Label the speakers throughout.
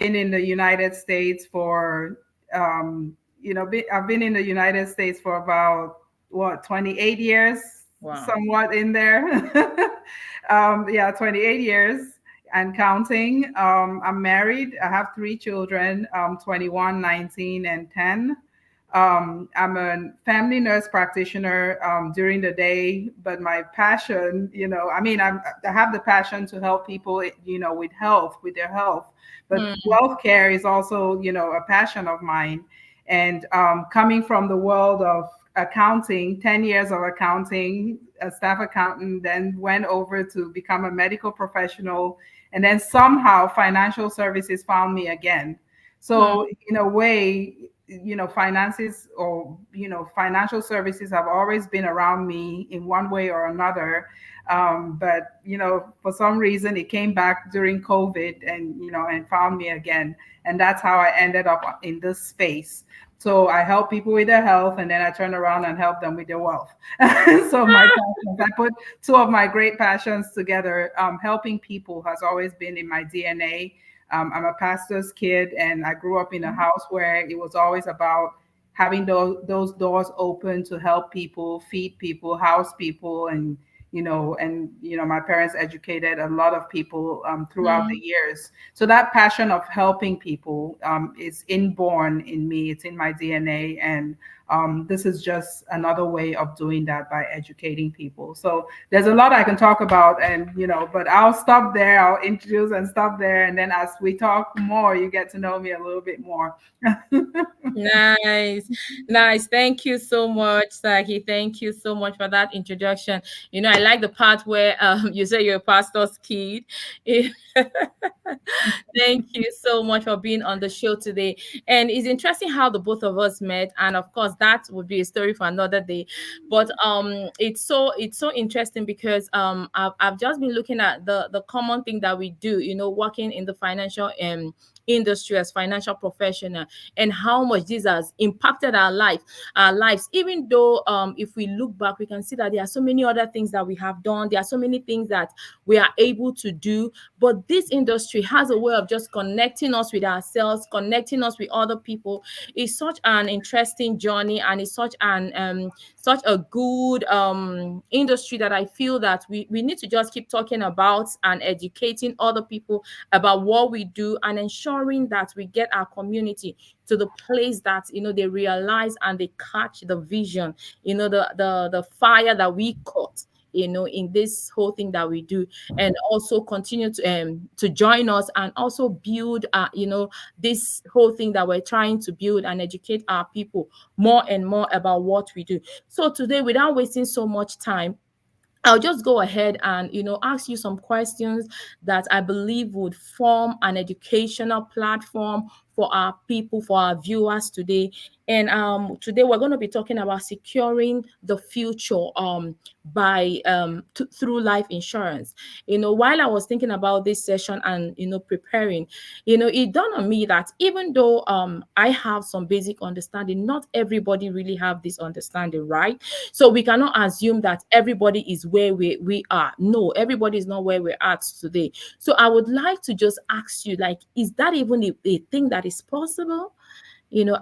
Speaker 1: been in the United States for, I've been in the United States for about, what, 28 years,
Speaker 2: Wow.
Speaker 1: somewhat in there. Yeah, 28 years and counting. I'm married. I have three children, 21, 19, and 10. I'm a family nurse practitioner during the day, but my passion, I have the passion to help people, with health, with their health. But
Speaker 2: Mm,
Speaker 1: wealth care is also, a passion of mine. And coming from the world of accounting, 10 years of accounting, a staff accountant, then went over to become a medical professional. And then somehow financial services found me again.
Speaker 2: mm,
Speaker 1: So in a way, finances or, financial services have always been around me in one way or another. But, for some reason it came back during COVID and, and found me again. And that's how I ended up in this space. So I help people with their health, and then I turn around and help them with their wealth. So my passions, I put two of my great passions together. Helping people has always been in my DNA. I'm a pastor's kid, and I grew up in a house where it was always about having those doors open to help people, feed people, house people, and my parents educated a lot of people throughout the
Speaker 2: mm.
Speaker 1: years. So that passion of helping people is inborn in me. It's in my DNA, and this is just another way of doing that by educating people. So there's a lot I can talk about, and but I'll stop there. I'll introduce and stop there, and then as we talk more, you get to know me a little bit more.
Speaker 2: Nice, nice. Thank you so much, Saki. Thank you so much for that introduction. I like the part where you say you're a pastor's kid. Thank you so much for being on the show today. And it's interesting how the both of us met. And of course, that would be a story for another day. But it's so interesting because I've just been looking at the common thing that we do, working in the financial industry as financial professional, and how much this has impacted our lives. Even though if we look back, we can see that there are so many other things that we have done. There are so many things that we are able to do, but this industry has a way of just connecting us with ourselves, connecting us with other people. It's such an interesting journey, and it's such a good industry that I feel that we need to just keep talking about and educating other people about what we do, and ensuring that we get our community to the place that they realize and they catch the vision, the fire that we caught, in this whole thing that we do, and also continue to join us and also build this whole thing that we're trying to build, and educate our people more and more about what we do. So today, without wasting so much time, I'll just go ahead and ask you some questions that I believe would form an educational platform for our people, for our viewers today. And today we're going to be talking about securing the future by through life insurance. While I was thinking about this session and preparing, it dawned on me that even though I have some basic understanding, not everybody really have this understanding, right? So we cannot assume that everybody is where we are. No, everybody is not where we're at today. So I would like to just ask you, like, is that even a thing that is possible?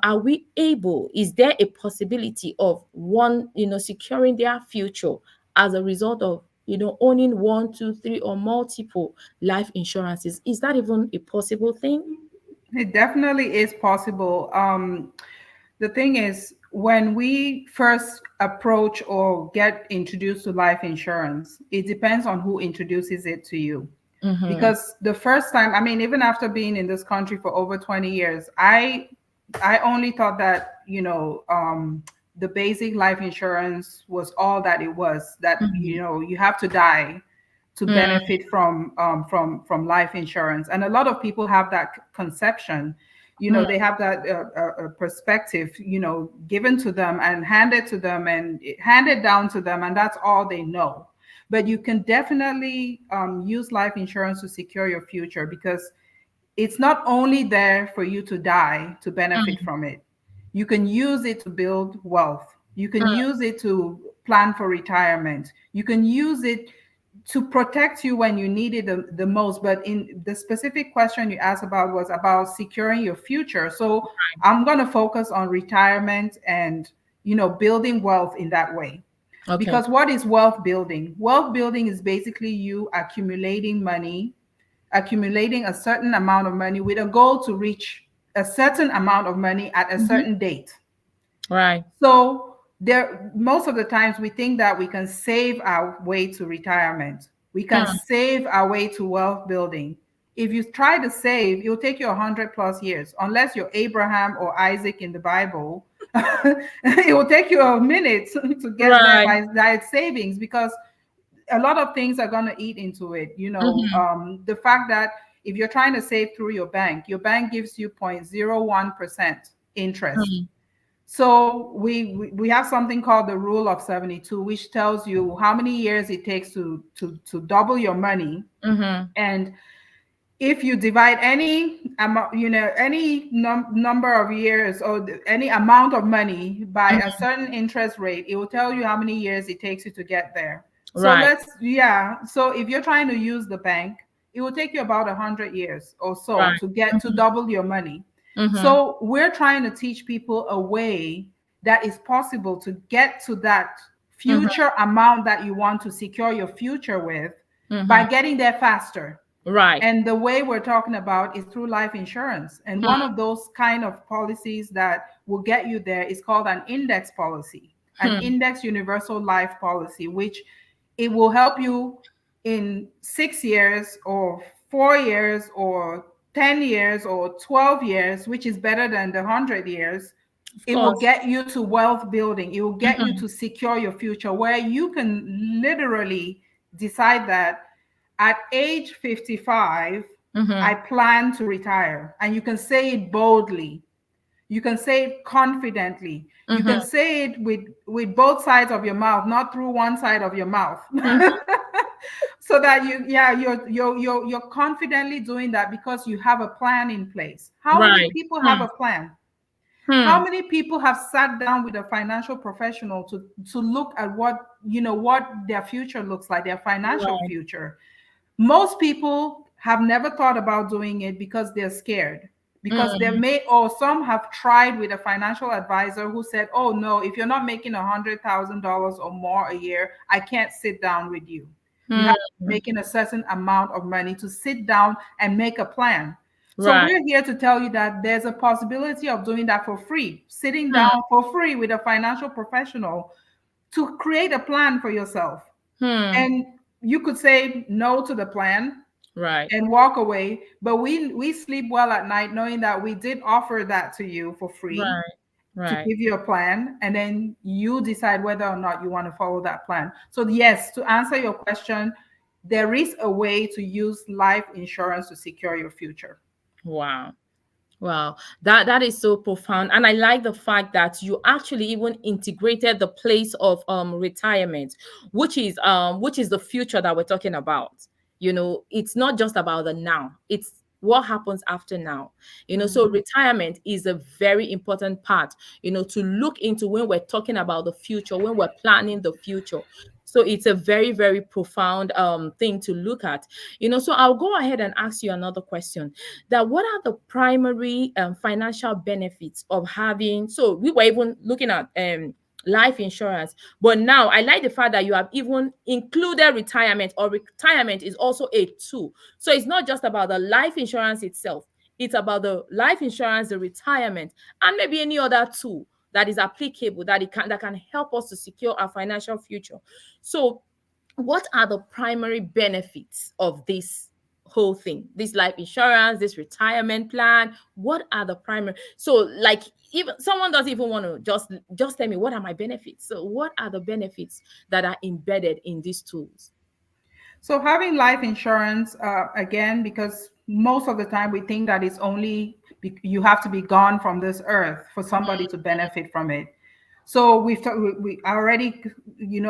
Speaker 2: Are we able, is there a possibility of one, securing their future as a result of, owning one, two, three, or multiple life insurances? Is that even a possible thing?
Speaker 1: It definitely is possible. The thing is, when we first approach or get introduced to life insurance, it depends on who introduces it to you.
Speaker 2: Mm-hmm.
Speaker 1: Because the first time, I mean, even after being in this country for over 20 years, I only thought that, the basic life insurance was all that it was, that,
Speaker 2: Mm-hmm.
Speaker 1: you have to die to benefit from life insurance. And a lot of people have that conception. They have that perspective, given to them and handed to them and handed down to them, and that's all they know. But you can definitely use life insurance to secure your future, because it's not only there for you to die to benefit from it. You can use it to build wealth. You can use it to plan for retirement. You can use it to protect you when you need it the most. But in the specific question you asked about was about securing your future. So I'm going to focus on retirement and, building wealth in that way.
Speaker 2: Okay.
Speaker 1: Because what is wealth building? Wealth building is basically you accumulating money, accumulating a certain amount of money with a goal to reach a certain amount of money at a
Speaker 2: Mm-hmm.
Speaker 1: certain date.
Speaker 2: Right.
Speaker 1: So there, most of the times we think that we can save our way to retirement. We can
Speaker 2: Hmm.
Speaker 1: save our way to wealth building. If you try to save, it will take you 100 plus years, unless you're Abraham or Isaac in the Bible. It will take you a minute to get there
Speaker 2: Right.
Speaker 1: by diet savings, because a lot of things are going to eat into it.
Speaker 2: Mm-hmm.
Speaker 1: The fact that if you're trying to save through your bank gives you 0.01% interest.
Speaker 2: Mm-hmm.
Speaker 1: So we have something called the rule of 72, which tells you how many years it takes to double your money.
Speaker 2: Mm-hmm.
Speaker 1: And if you divide any amount, any number of years or any amount of money by a
Speaker 2: Mm-hmm.
Speaker 1: certain interest rate, it will tell you how many years it takes you to get there. So
Speaker 2: Right.
Speaker 1: so if you're trying to use the bank, it will take you about 100 years or so
Speaker 2: Right.
Speaker 1: to get to
Speaker 2: Mm-hmm.
Speaker 1: double your money.
Speaker 2: Mm-hmm.
Speaker 1: So we're trying to teach people a way that is possible to get to that
Speaker 2: Mm-hmm.
Speaker 1: future amount that you want to secure your future with by
Speaker 2: Mm-hmm.
Speaker 1: getting there faster.
Speaker 2: Right.
Speaker 1: And the way we're talking about is through life insurance. And one of those kind of policies that will get you there is called an index policy, an
Speaker 2: Mm-hmm.
Speaker 1: index universal life policy, which it will help you in 6 years or 4 years or 10 years or 12 years, which is better than the 100 years.
Speaker 2: Of
Speaker 1: It will
Speaker 2: course.
Speaker 1: get you to wealth building. It will get you
Speaker 2: Mm-hmm.
Speaker 1: to secure your future, where you can literally decide that at age 55, I
Speaker 2: Mm-hmm.
Speaker 1: plan to retire. And you can say it boldly. You can say it confidently. You can
Speaker 2: Mm-hmm.
Speaker 1: say it with both sides of your mouth, not through one side of your mouth.
Speaker 2: Mm-hmm.
Speaker 1: So that you're confidently doing that because you have a plan in place. How many
Speaker 2: Right.
Speaker 1: people have
Speaker 2: Hmm.
Speaker 1: a plan? How
Speaker 2: Hmm.
Speaker 1: many people have sat down with a financial professional to look at what their future looks like, their financial
Speaker 2: Right.
Speaker 1: future? Most people have never thought about doing it because they're scared, because they
Speaker 2: Mm.
Speaker 1: may, or some have tried with a financial advisor who said, oh no, if you're not making $100,000 or more a year, I can't sit down with you. You have to be
Speaker 2: Hmm.
Speaker 1: making a certain amount of money to sit down and make a plan. So
Speaker 2: Right.
Speaker 1: we're here to tell you that there's a possibility of doing that for free, sitting
Speaker 2: Hmm.
Speaker 1: down for free with a financial professional to create a plan for yourself.
Speaker 2: Hmm.
Speaker 1: And you could say no to the plan
Speaker 2: Right.
Speaker 1: and walk away, but we sleep well at night knowing that we did offer that to you for free
Speaker 2: Right.
Speaker 1: to
Speaker 2: Right.
Speaker 1: give you a plan, and then you decide whether or not you want to follow that plan. So yes, to answer your question, there is a way to use life insurance to secure your future.
Speaker 2: Wow. Wow, that is so profound, and I like the fact that you actually even integrated the place of retirement, which is the future that we're talking about. It's not just about the now; it's what happens after now. So
Speaker 1: Mhm.
Speaker 2: retirement is a very important part. To look into when we're talking about the future, when we're planning the future. So it's a very, very profound thing to look at. So I'll go ahead and ask you another question, that what are the primary financial benefits of having, so we were even looking at life insurance, but now I like the fact that you have even included retirement, or retirement is also a tool. So it's not just about the life insurance itself, it's about the life insurance, the retirement, and maybe any other tool that is applicable, that can help us to secure our financial future. So what are the primary benefits of this whole thing, this life insurance, this retirement plan? What are the primary, so like, even someone doesn't even want to just tell me what are my benefits, so what are the benefits that are embedded in these tools?
Speaker 1: So having life insurance, again, because most of the time we think that it's only you have to be gone from this earth for somebody to benefit from it. So we already,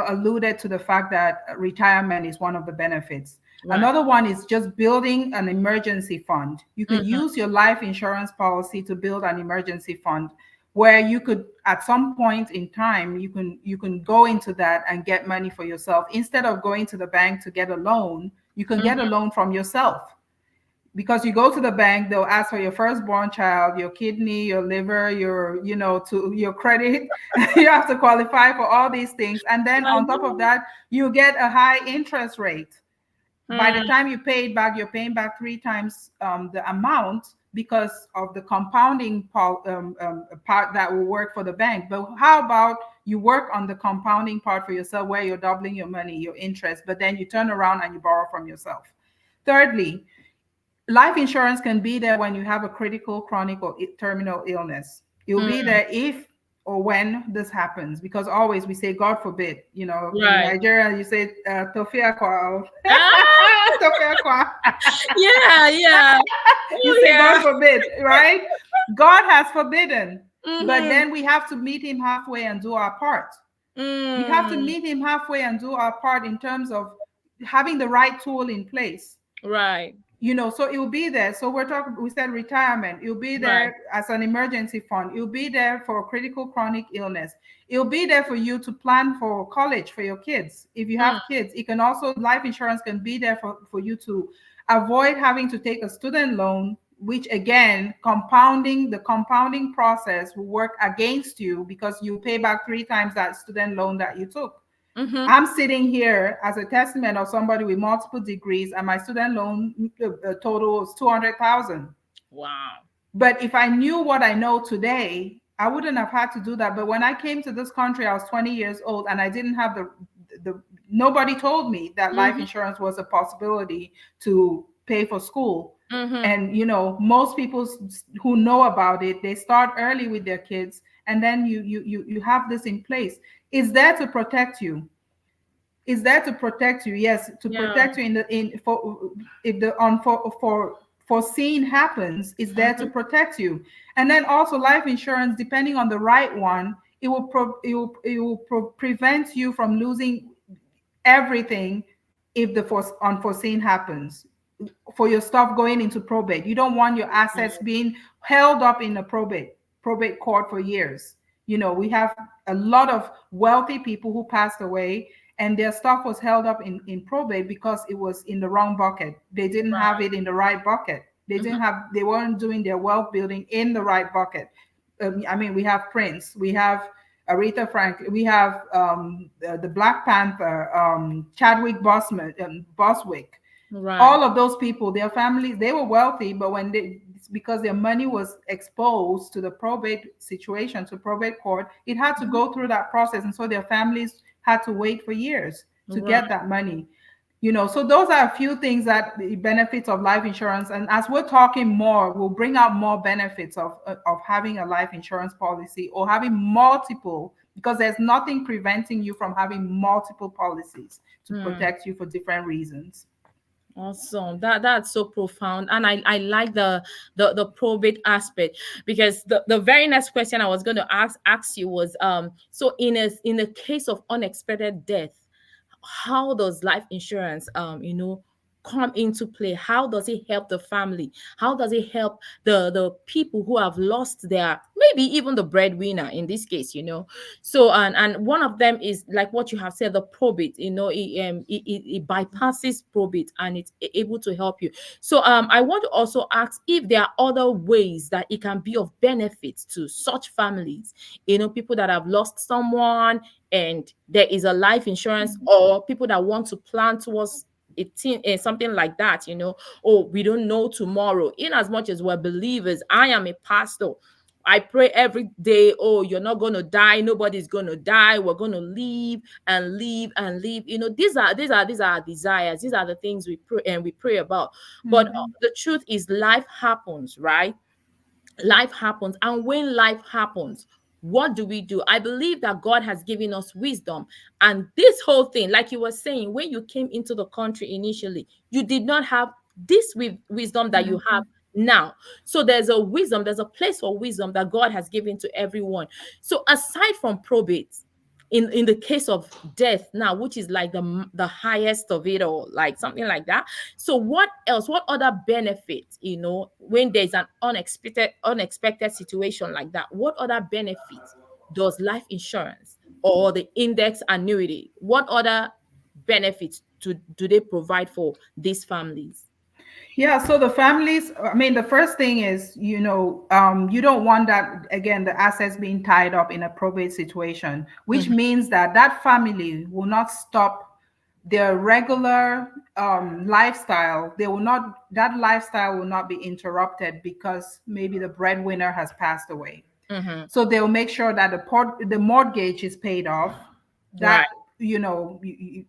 Speaker 1: alluded to the fact that retirement is one of the benefits.
Speaker 2: Right.
Speaker 1: Another one is just building an emergency fund. You can
Speaker 2: Mm-hmm.
Speaker 1: use your life insurance policy to build an emergency fund. where you could, at some point in time, you can go into that and get money for yourself instead of going to the bank to get a loan. You can get a
Speaker 2: Mm-hmm.
Speaker 1: loan from yourself, because you go to the bank, they'll ask for your firstborn child, your kidney, your liver, your, to your credit. You have to qualify for all these things, and then
Speaker 2: I
Speaker 1: on top of
Speaker 2: know.
Speaker 1: that, you get a high interest rate. By the
Speaker 2: Mm,
Speaker 1: time you pay it back, you're paying back three times the amount, because of the compounding part that will work for the bank. But how about you work on the compounding part for yourself, where you're doubling your money, your interest, but then you turn around and you borrow from yourself? Thirdly, life insurance can be there when you have a critical, chronic, or terminal illness. It'll be
Speaker 2: mm,
Speaker 1: there if or when this happens, because always we say, God forbid. In
Speaker 2: right.
Speaker 1: Nigeria, you say, Tofia kwa.
Speaker 2: Ah,
Speaker 1: Tofia kwa.
Speaker 2: yeah, yeah.
Speaker 1: You
Speaker 2: Oh,
Speaker 1: say, God
Speaker 2: yeah.
Speaker 1: forbid, right? God has forbidden. But
Speaker 2: Mm-hmm.
Speaker 1: then we have to meet him halfway and do our part. We have to
Speaker 2: Mm,
Speaker 1: meet him halfway and do our part in terms of having the right tool in place.
Speaker 2: right,
Speaker 1: So it will be there. So we said retirement, it'll be
Speaker 2: right.
Speaker 1: there as an emergency fund, it'll be there for critical chronic illness, it'll be there for you to plan for college for your kids. If you
Speaker 2: Mm,
Speaker 1: have kids, it can also, life insurance can be there for you to avoid having to take a student loan, which again, the compounding process will work against you, because you pay back three times that student loan that you took.
Speaker 2: mm-hmm.
Speaker 1: I'm sitting here as a testament of somebody with multiple degrees, and my student loan total is 200,000.
Speaker 2: Wow.
Speaker 1: But if I knew what I know today, I wouldn't have had to do that. But when I came to this country, I was 20 years old, and I didn't have the nobody told me that life
Speaker 2: Mm-hmm.
Speaker 1: insurance was a possibility to pay for school.
Speaker 2: Mm-hmm.
Speaker 1: And most people who know about it, they start early with their kids, and then you have this in place. It's there to protect you. Is there to protect you. Yes, to
Speaker 2: Yeah.
Speaker 1: protect you in the in for if the on for foreseen happens, is there to
Speaker 2: Mm-hmm.
Speaker 1: protect you. And then also, life insurance, depending on the right one, it will prevent you from losing everything if the unforeseen happens. For your stuff going into probate, you don't want your assets being held up in a probate court for years. We have a lot of wealthy people who passed away, and their stuff was held up in probate because it was in the wrong bucket. They didn't have
Speaker 2: Right.
Speaker 1: it in the right bucket.
Speaker 2: Mm-hmm.
Speaker 1: They weren't doing their wealth building in the right bucket. I mean, we have Prince, we have Aretha Franklin, we have the Black Panther, Chadwick Boswick.
Speaker 2: Right.
Speaker 1: All of those people, their families, they were wealthy, but because their money was exposed to the probate situation, to probate court, it had to
Speaker 2: Mm-hmm.
Speaker 1: go through that process. And so their families had to wait for years to
Speaker 2: Right.
Speaker 1: get that money. So those are a few things, that the benefits of life insurance. And as we're talking more, we'll bring out more benefits of having a life insurance policy, or having multiple, because there's nothing preventing you from having multiple policies to
Speaker 2: Mm.
Speaker 1: protect you for different reasons.
Speaker 2: Awesome. That's so profound. And I like the probate aspect, because the very next question I was going to ask you was, so in a case of unexpected death, how does life insurance come into play? How does it help the family? How does it help the people who have lost their, maybe even the breadwinner in this case, so, and one of them is like what you have said, the probate. It bypasses probate, and it's able to help you. So I want to also ask if there are other ways that it can be of benefit to such families, people that have lost someone, and there is a life insurance, or people that want to plan towards something like that. Oh, we don't know tomorrow. In as much as we're believers, I am a pastor, I pray every day, oh, you're not going to die, nobody's going to die, we're going to live and live and live. These are our desires, these are the things we pray about. But
Speaker 1: Mhm.
Speaker 2: the truth is, life happens, right? Life happens. And when life happens, what do we do? I believe that God has given us wisdom. And this whole thing, like you were saying, when you came into the country initially, you did not have this wisdom that you have
Speaker 1: Mhm.
Speaker 2: now. So there's a place for wisdom that God has given to everyone. So aside from probate, in the case of death now, which is like the highest of it all, like something like that. So what else, what other benefits, when there's an unexpected situation like that, what other benefits does life insurance or the index annuity, what other benefits do they provide for these families?
Speaker 1: Yeah, so the families, I mean, the first thing is, you don't want that, again, the assets being tied up in a probate situation, which
Speaker 2: Mhm,
Speaker 1: means that that family will not stop their regular lifestyle. They will not, that lifestyle will not be interrupted because maybe the breadwinner has passed away.
Speaker 2: mhm.
Speaker 1: So they'll make sure that the mortgage is paid off. That,
Speaker 2: Right.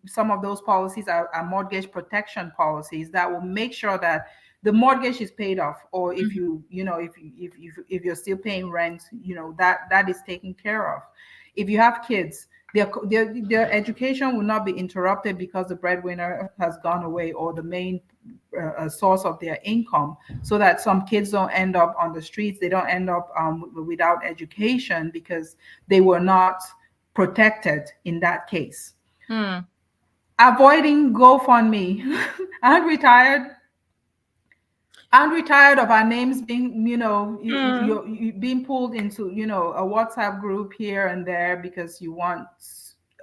Speaker 1: some of those policies are mortgage protection policies that will make sure that the mortgage is paid off, or if
Speaker 2: Mhm.
Speaker 1: if you're still paying rent, that is taken care of. If you have kids, their education will not be interrupted because the breadwinner has gone away, or the main source of their income, so that some kids don't end up on the streets. They don't end up without education because they were not protected in that case.
Speaker 2: Mm,
Speaker 1: Avoiding GoFundMe. I'm retired. I'm tired of our names being,
Speaker 2: mm.
Speaker 1: you being pulled into, a WhatsApp group here and there because you want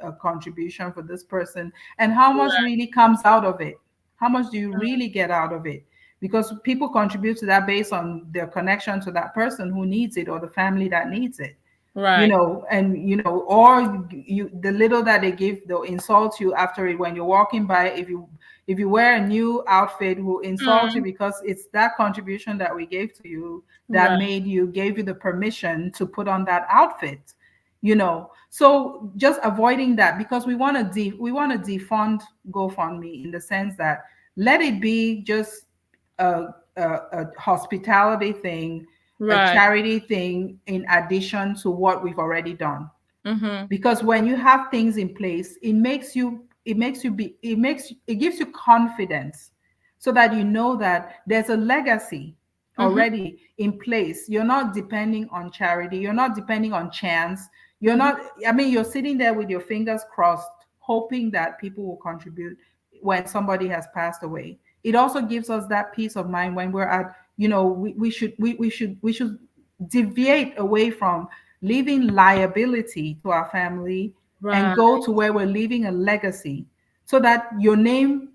Speaker 1: a contribution for this person. And how much
Speaker 2: Right.
Speaker 1: really comes out of it? How much do you really get out of it? Because people contribute to that based on their connection to that person who needs it, or the family that needs it.
Speaker 2: Right.
Speaker 1: And or the little that they give, they'll insult you after it when you're walking by. If you wear a new outfit, we'll insult you
Speaker 2: Mm.
Speaker 1: because it's that contribution that we gave to you that
Speaker 2: Right.
Speaker 1: gave you the permission to put on that outfit. So just avoiding that, because we want to defund GoFundMe, in the sense that let it be just a hospitality thing, a
Speaker 2: Right.
Speaker 1: charity thing, in addition to what we've already done.
Speaker 2: Mhm.
Speaker 1: Because when you have things in place, it gives you confidence, so that you know that there's a legacy
Speaker 2: Mhm.
Speaker 1: already in place. You're not depending on charity, you're not depending on chance. You're
Speaker 2: Mhm.
Speaker 1: not, I mean, you're sitting there with your fingers crossed, hoping that people will contribute when somebody has passed away. It also gives us that peace of mind when we're at, we should deviate away from leaving liability to our family, and
Speaker 2: Right.
Speaker 1: go to where we're leaving a legacy, so that your name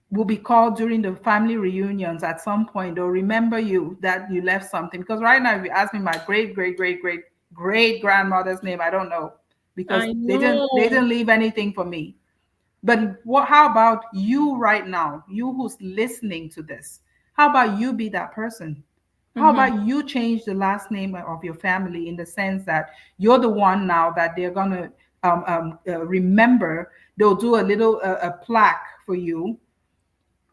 Speaker 1: will be called during the family reunions at some point. They'll remember you, that you left something. Because right now, if you ask me my great great great great great grandmother's name, I don't know, because
Speaker 2: I
Speaker 1: they didn't they
Speaker 2: know.
Speaker 1: didn't leave anything for me. But how about you right now, you who's listening to this? How about you be that person? How
Speaker 2: Mhm.
Speaker 1: about you change the last name of your family, in the sense that you're the one now that they're going to remember. They'll do a little a plaque for you,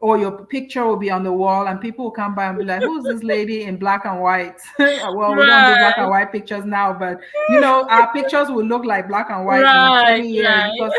Speaker 1: or your picture will be on the wall, and people will come by and be like, who's this lady in black and white? Well, we don't do black and
Speaker 2: Right.
Speaker 1: white pictures now, but our pictures will look like black and white in
Speaker 2: Right.
Speaker 1: 20 years,
Speaker 2: Right.
Speaker 1: because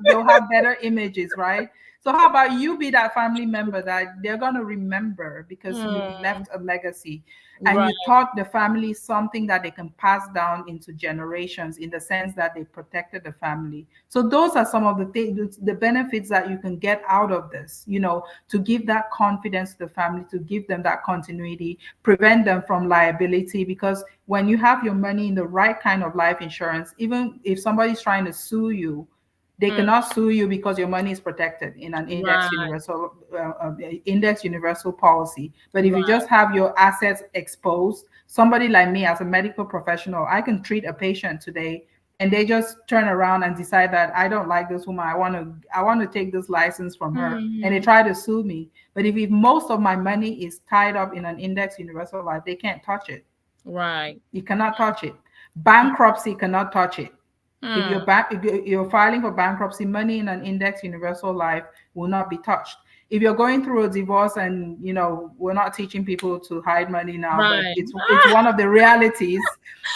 Speaker 1: they'll have better images, right? So how about you be that family member that they're going to remember, because you've
Speaker 2: Mm.
Speaker 1: left a legacy, and you
Speaker 2: Right.
Speaker 1: taught the family something that they can pass down into generations, in the sense that they protected the family. So those are some of the things, the benefits that you can get out of this, to give that confidence to the family, to give them that continuity, prevent them from liability. Because when you have your money in the right kind of life insurance, even if somebody's trying to sue you, they
Speaker 2: Mm.
Speaker 1: cannot sue you, because your money is protected in an
Speaker 2: Right.
Speaker 1: index universal policy. But if you
Speaker 2: Right.
Speaker 1: just have your assets exposed, somebody like me as a medical professional, I can treat a patient today, and they just turn around and decide that I don't like this woman. I want to take this license from her, and they
Speaker 2: Mhm.
Speaker 1: try to sue me. But if most of my money is tied up in an index universal life, they can't touch it.
Speaker 2: Right.
Speaker 1: You cannot touch it. Bankruptcy cannot touch it. If
Speaker 2: Mm.
Speaker 1: you're filing for bankruptcy, money in an index universal life will not be touched. If you're going through a divorce, and we're not teaching people to hide money now, but
Speaker 2: Right.
Speaker 1: it's one of the realities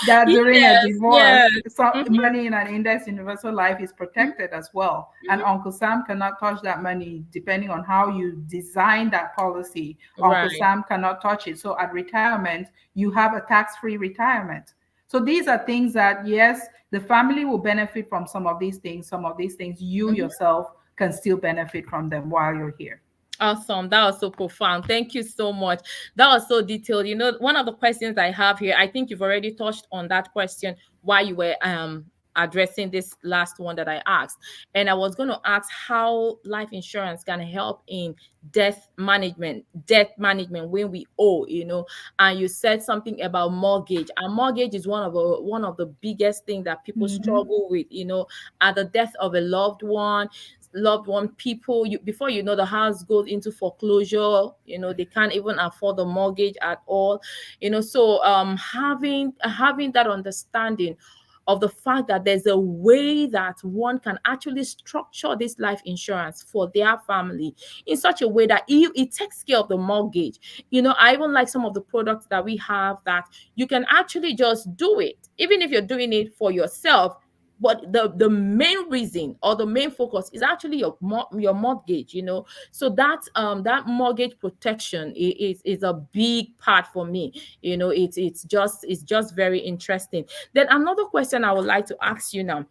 Speaker 1: that during a
Speaker 2: Yes.
Speaker 1: divorce,
Speaker 2: Yes. Mhm.
Speaker 1: money in an index universal life is
Speaker 2: Mhm.
Speaker 1: protected as well. And
Speaker 2: Mhm.
Speaker 1: Uncle Sam cannot touch that money, depending on how you design that policy. Uncle
Speaker 2: Right.
Speaker 1: Sam cannot touch it. So at retirement, you have a tax-free retirement. So these are things that, yes, the family will benefit from some of these things. Some of these things you yourself can still benefit from them while you're here.
Speaker 2: Awesome. That was so profound. Thank you so much. That was so detailed. One of the questions I have here, I think you've already touched on that question while you were addressing this last one that I asked. And I was going to ask how life insurance can help in debt management when we owe, and you said something about mortgage. And mortgage is one of the biggest things that people
Speaker 1: Mm-hmm.
Speaker 2: struggle with, at the death of a loved one, people, before the house goes into foreclosure, they can't even afford the mortgage at all, so having that understanding of the fact that there's a way that one can actually structure this life insurance for their family in such a way that it takes care of the mortgage. I even like some of the products that we have that you can actually just do it, even if you're doing it for yourself. But the main reason or the main focus is actually your mortgage. So that mortgage protection is a big part for me. It's just very interesting. Then another question I would like to ask you now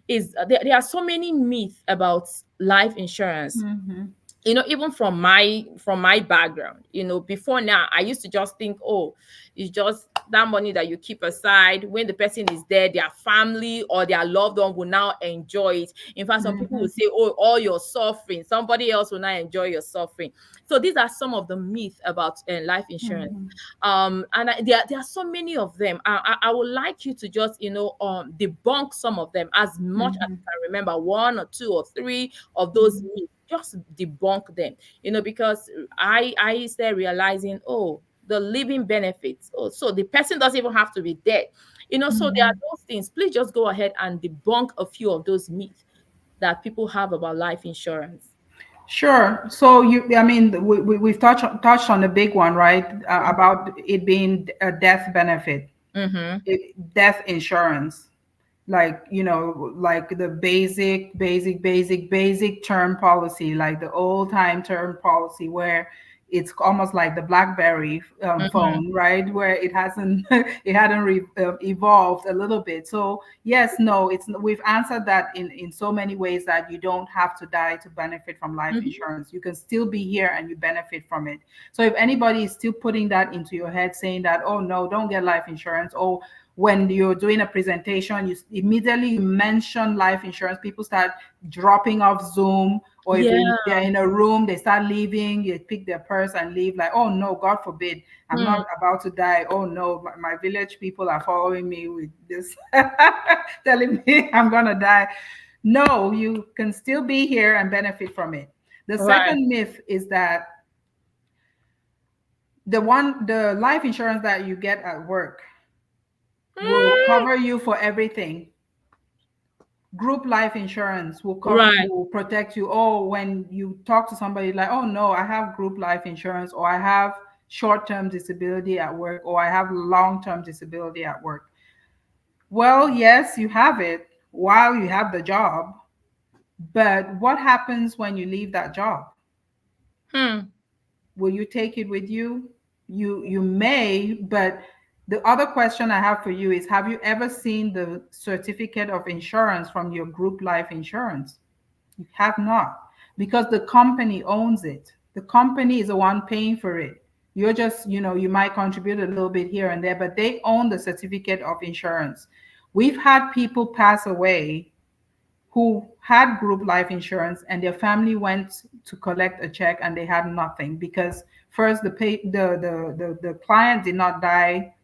Speaker 2: is, there are so many myths about life insurance.
Speaker 1: Mm-hmm.
Speaker 2: Even from my background, before now, I used to just think, oh, it's just that money that you keep aside. When the person is there, their family or their loved one will now enjoy it. In fact, some people will
Speaker 1: Mm-hmm.
Speaker 2: say, oh, all your suffering, somebody else will not enjoy your suffering. So these are some of the myths about life insurance.
Speaker 1: Mm-hmm.
Speaker 2: And there are so many of them. I would like you to just debunk some of them as much as
Speaker 1: Mm-hmm.
Speaker 2: you can remember, one or two or three of those myths. Just debunk them, because I started realizing, oh, the living benefits. Oh, so the person doesn't even have to be dead. So there are
Speaker 1: Mm-hmm.
Speaker 2: those things. Please just go ahead and debunk a few of those myths that people have about life insurance.
Speaker 1: Sure. So I mean, we've touched on the big one, right? About it being a death benefit,
Speaker 2: Mm-hmm.
Speaker 1: death insurance, like, like the basic term policy, like the old time term policy, where it's almost like the BlackBerry
Speaker 2: Mm-hmm.
Speaker 1: phone, right? Where it hasn't it hadn't evolved a little bit. So yes, no, it's we've answered that in so many ways, that you don't have to die to benefit from life
Speaker 2: Mm-hmm.
Speaker 1: insurance. You can still be here and you benefit from it. So if anybody is still putting that into your head, saying that, oh no, don't get life insurance, or when you're doing a presentation, you immediately you mention life insurance, people start dropping off Zoom, or if
Speaker 2: Yeah.
Speaker 1: they're in a room, they start leaving, you pick their purse and leave, like, oh no, God forbid, I'm
Speaker 2: Hmm.
Speaker 1: not about to die. Oh no, my village people are following me with this, telling me I'm gonna die. No, you can still be here and benefit from it. The
Speaker 2: Right.
Speaker 1: second myth is that the life insurance that you get at work will
Speaker 2: Mm.
Speaker 1: cover you for everything. Group life insurance will cover
Speaker 2: Right.
Speaker 1: you, will protect you. Oh, when you talk to somebody, like, oh no, I have group life insurance, or I have short-term disability at work, or I have long-term disability at work. Well, yes, you have it while you have the job, but what happens when you leave that job?
Speaker 2: Hmm.
Speaker 1: Will you take it with you? You may, but the other question I have for you is, have you ever seen the certificate of insurance from your group life insurance? You have not, because the company owns it. The company is the one paying for it. You're just, you might contribute a little bit here and there, but they own the certificate of insurance. We've had people pass away who had group life insurance, and their family went to collect a check and they had nothing, because first the client did not die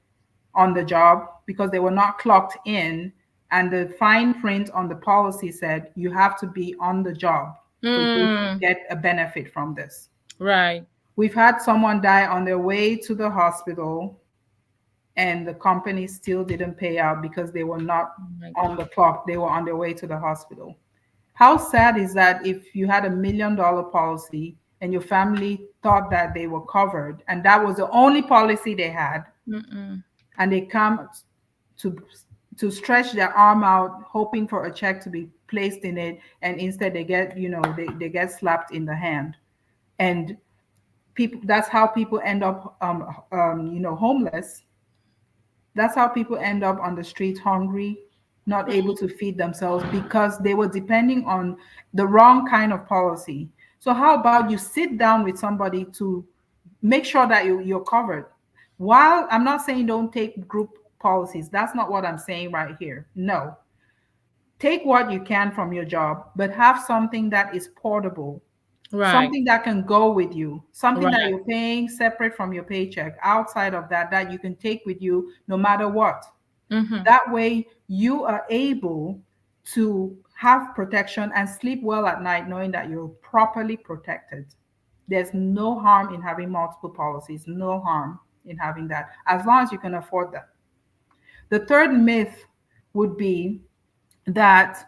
Speaker 1: on the job, because they were not clocked in, and the fine print on the policy said you have to be on the job for you to
Speaker 2: Hmm.
Speaker 1: get a benefit from this.
Speaker 2: Right.
Speaker 1: We've had someone die on their way to the hospital, and the company still didn't pay out because they were not
Speaker 2: Oh my
Speaker 1: on
Speaker 2: God.
Speaker 1: the clock, they were on their way to the hospital. How sad is that, if you had $1 million policy and your family thought that they were covered, and that was the only policy they had,
Speaker 2: Mm-mm.
Speaker 1: and they come to to stretch their arm out hoping for a check to be placed in it, and instead they get, they get slapped in the hand. And people, that's how people end up homeless, That's how people end up on the streets hungry, not able to feed themselves because they were depending on the wrong kind of policy. So, how about you sit down with somebody to make sure that you're covered? While I'm not saying don't take group policies, that's not what I'm saying right here. No, take what you can from your job, but have something that is portable,
Speaker 2: Right.
Speaker 1: something that can go with you, something that
Speaker 2: Right.
Speaker 1: you're paying separate from your paycheck outside of that, that you can take with you no matter what.
Speaker 2: Mm-hmm.
Speaker 1: That way, you are able to have protection and sleep well at night, knowing that you're properly protected. There's no harm in having multiple policies, no harm in having that, as long as you can afford that. The third myth would be that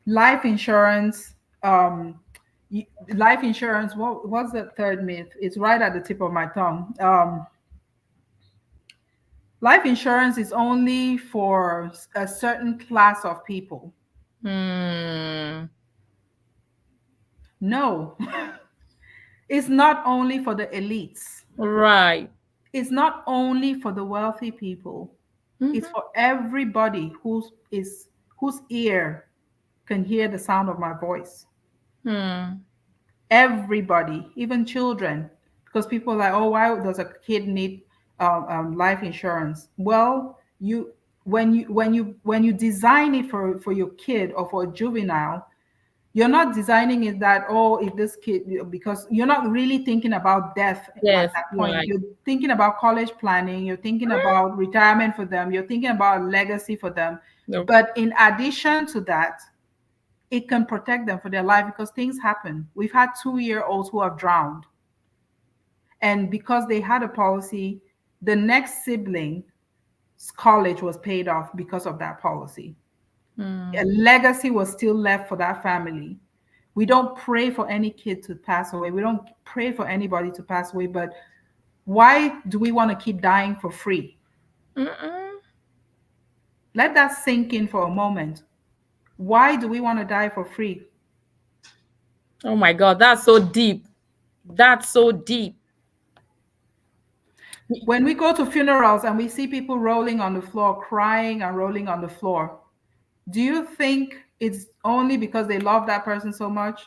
Speaker 1: life insurance, um, life insurance, what's the third myth? It's right at the tip of my tongue. Life insurance is only for a certain class of people.
Speaker 2: Hmm.
Speaker 1: No, it's not only for the elites.
Speaker 2: Right.
Speaker 1: It's not only for the wealthy people. It's
Speaker 2: Mm-hmm.
Speaker 1: for everybody whose ear can hear the sound of my voice.
Speaker 2: Hmm.
Speaker 1: Everybody, even children, because people are like, oh, why does a kid need life insurance? Well, you when you design it for your kid or for a juvenile, you're not designing it that, oh, if this kid, because you're not really thinking about death at
Speaker 2: Yes.
Speaker 1: that point.
Speaker 2: Right.
Speaker 1: You're thinking about college planning, you're thinking about retirement for them, you're thinking about legacy for them.
Speaker 2: No.
Speaker 1: But in addition to that, it can protect them for their life because things happen. We've had 2-year olds who have drowned, and because they had a policy, the next sibling's college was paid off because of that policy. A
Speaker 2: Hmm.
Speaker 1: legacy was still left for that family. We don't pray for any kid to pass away. We don't pray for anybody to pass away, but why do we want to keep dying for free?
Speaker 2: Mm-mm.
Speaker 1: Let that sink in for a moment. Why do we want to die for free?
Speaker 2: Oh my God, that's so deep. That's so deep.
Speaker 1: When we go to funerals and we see people rolling on the floor, crying and rolling on the floor, do you think it's only because they love that person so much?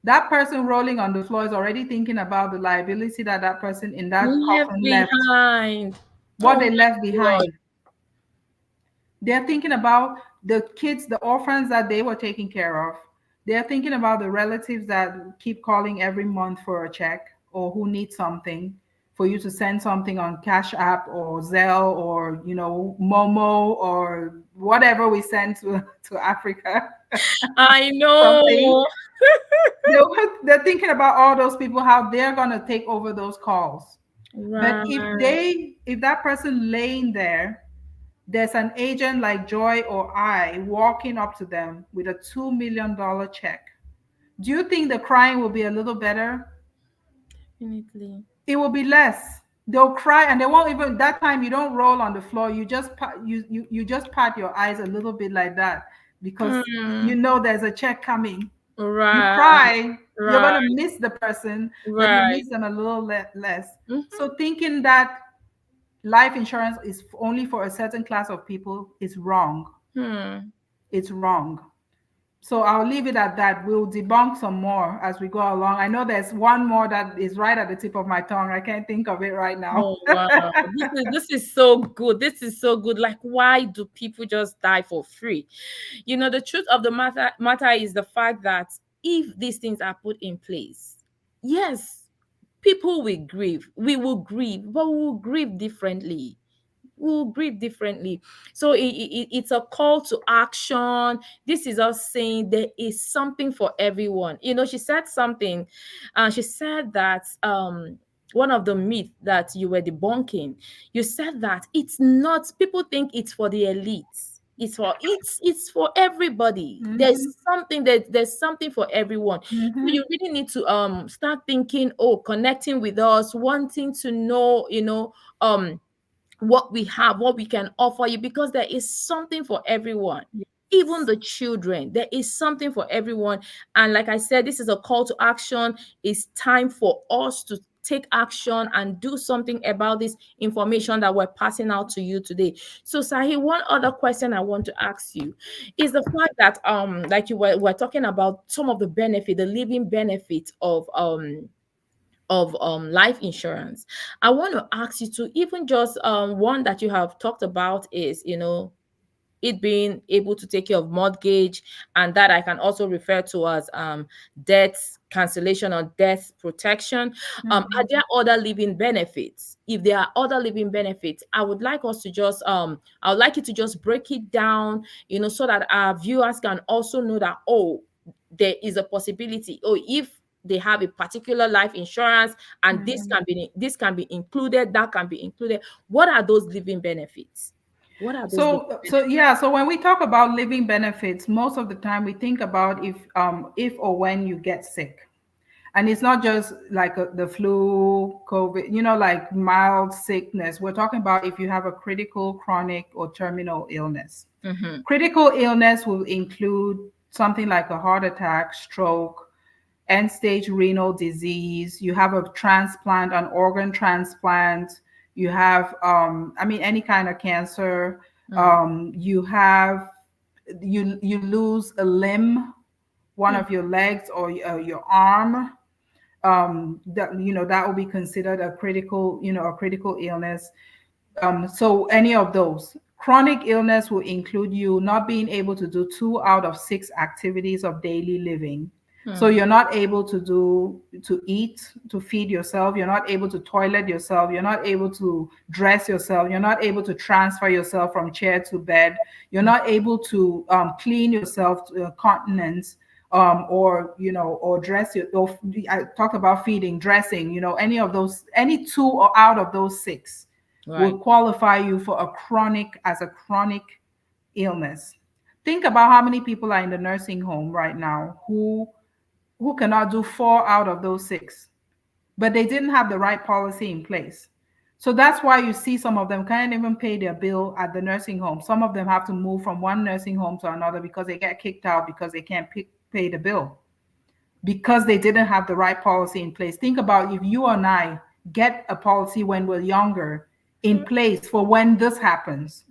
Speaker 1: That person rolling on the floor is already thinking about the liability that that person in that
Speaker 2: Left
Speaker 1: coffin left,
Speaker 2: behind.
Speaker 1: what
Speaker 2: Oh
Speaker 1: they left
Speaker 2: my God.
Speaker 1: behind. They're thinking about the kids, the orphans that they were taking care of. They're thinking about the relatives that keep calling every month for a check or who need something for you to send something on Cash App or Zelle or Momo or whatever we send to Africa.
Speaker 2: I
Speaker 1: Something.
Speaker 2: know.
Speaker 1: They're thinking about all those people, how they're gonna take over those calls. But
Speaker 2: Right.
Speaker 1: if that person laying there, there's an agent like Joy or I walking up to them with a $2 million check. Do you think the crying will be a little better?
Speaker 2: Definitely.
Speaker 1: It will be less. They'll cry and they won't even, that time you don't roll on the floor. You just you just pat your eyes a little bit like that because
Speaker 2: Mm.
Speaker 1: there's a check coming. You
Speaker 2: Right.
Speaker 1: cry, you're
Speaker 2: Right.
Speaker 1: gonna miss the person, but you
Speaker 2: Right.
Speaker 1: miss them a little less.
Speaker 2: Mm-hmm.
Speaker 1: So thinking that life insurance is only for a certain class of people is wrong.
Speaker 2: Hmm.
Speaker 1: It's wrong. So I'll leave it at that. We'll debunk some more as we go along. I know there's one more that is right at the tip of my tongue. I can't think of it right now.
Speaker 2: Oh wow. This is so good. This is so good. Like, why do people just die for free? The truth of the matter is the fact that if these things are put in place, yes, people will grieve. We will grieve, but we will grieve differently. We'll grieve differently. So it's a call to action. This is us saying there is something for everyone. She said something. She said that one of the myths that you were debunking, you said that it's not, people think it's for the elites. It's for everybody.
Speaker 1: Mm-hmm.
Speaker 2: There's something for everyone. So
Speaker 1: Mm-hmm.
Speaker 2: you really need to start thinking, oh, connecting with us, wanting to know, what we have, what we can offer you, because there is something for everyone. Even
Speaker 1: Yes.
Speaker 2: the children, there is something for everyone. And like I said, this is a call to action. It's time for us to take action and do something about this information that we're passing out to you today. So Sahi, one other question I want to ask you is the fact that like you were talking about some of the benefit, the living benefit of life insurance. I want to ask you to even just one that you have talked about is, it being able to take care of mortgage, and that I can also refer to as debt cancellation or death protection. Are
Speaker 1: Mhm.
Speaker 2: there other living benefits? If there are other living benefits, I would like us to just I would like you to just break it down, so that our viewers can also know that, oh, there is a possibility, oh, if they have a particular life insurance and
Speaker 1: Mhm.
Speaker 2: this can be included, that can be included. What are those living benefits? What are those living
Speaker 1: So yeah, so when we talk about living benefits, most of the time we think about if or when you get sick. And it's not just like the flu, COVID, like mild sickness. We're talking about if you have a critical, chronic, or terminal illness.
Speaker 2: benefits?
Speaker 1: Critical illness will include something like a heart attack, stroke, end stage renal disease. You have a transplant, an organ transplant. You have, any kind of cancer.
Speaker 2: Mm,
Speaker 1: You have, you lose a limb, one
Speaker 2: mm,
Speaker 1: of your legs or your arm. That will be considered a critical illness. So any of those. Chronic illness will include you not being able to do 2 out of 6 activities of daily living. So
Speaker 2: mm,
Speaker 1: you're not able to eat, to feed yourself. You're not able to toilet yourself. You're not able to dress yourself. You're not able to transfer yourself from chair to bed. You're
Speaker 2: mm,
Speaker 1: not able to clean yourself to continence, or dress your. Or I talked about feeding, dressing. Any of those, any 2 out of those 6 will
Speaker 2: right.
Speaker 1: qualify you for a chronic illness. Think about how many people are in the nursing home right now who cannot do 4 out of those 6, but they didn't have the right policy in place. So that's why you see some of them can't even pay their bill at the nursing home. Some of them have to move from one nursing home to another because they get kicked out because they can't pay the bill because they didn't have the right policy in place. Think about if you and I get a policy when we're younger in place for when this happens.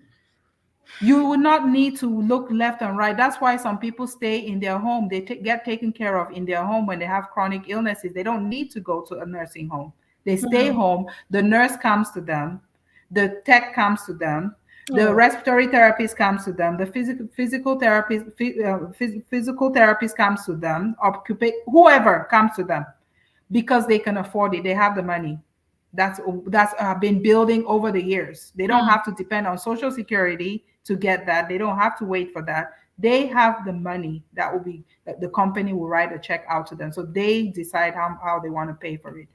Speaker 1: You will not need to look left and right. That's why some people stay in their home. They get taken care of in their home when they have chronic illnesses. They don't need to go to a nursing home. They stay
Speaker 2: Mm.
Speaker 1: home. The nurse comes to them. The tech comes to them. The
Speaker 2: Oh,
Speaker 1: respiratory therapist comes to them. The physical therapist comes to them. Whoever comes to them because they can afford it. They have the money. That's been building over the years. They don't
Speaker 2: mm,
Speaker 1: have to depend on Social Security to get that. They don't have to wait for that. They have the money that the company will write a check out to them. So they decide how they want to pay for it.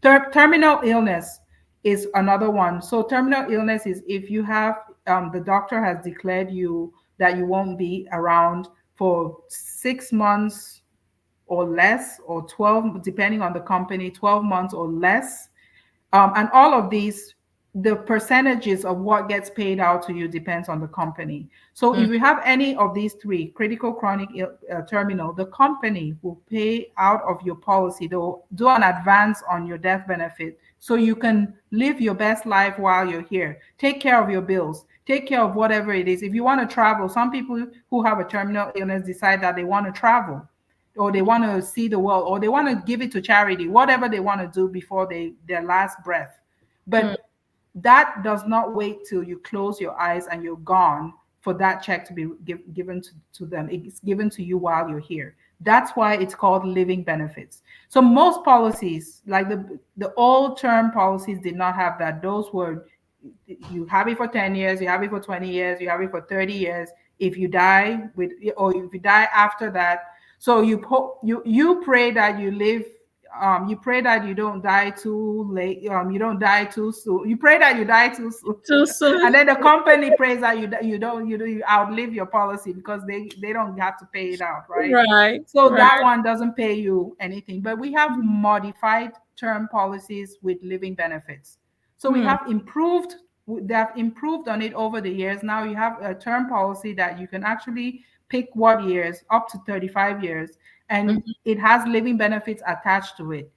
Speaker 1: Terminal illness is another one. So terminal illness is if you have the doctor has declared you that you won't be around for 6 months or less, or 12, depending on the company, 12 months or less. And all of these, the percentages of what gets paid out to you depends on the company. So
Speaker 2: mm,
Speaker 1: if you have any of these three, critical, chronic, terminal, the company will pay out of your policy. They'll do an advance on your death benefit so you can live your best life while you're here. Take care of your bills. Take care of whatever it is. If you want to travel, some people who have a terminal illness decide that they want to travel, or they want to see the world, or they want to give it to charity, whatever they want to do before their last breath.
Speaker 2: mm,
Speaker 1: But that does not wait till you close your eyes and you're gone for that check to be given to them. It's given to you while you're here. That's why it's called living benefits. So most policies, like the old term policies, did not have that. Those were, you have it for 10 years, you have it for 20 years, you have it for 30 years. If you die with, or if you die after that, so you pray that you live, you pray that you don't die too late, you don't die too soon. You pray that you die too soon.
Speaker 2: too soon.
Speaker 1: And then the company prays that you outlive your policy because they don't have to pay it out, right?
Speaker 2: Right,
Speaker 1: So
Speaker 2: right.
Speaker 1: that one doesn't pay you anything. But we have modified term policies with living benefits. So we
Speaker 2: Mm,
Speaker 1: have improved, they have improved on it over the years. Now you have a term policy that you can actually pick what years, up to 35 years, and
Speaker 2: mhm,
Speaker 1: it has living benefits attached to it.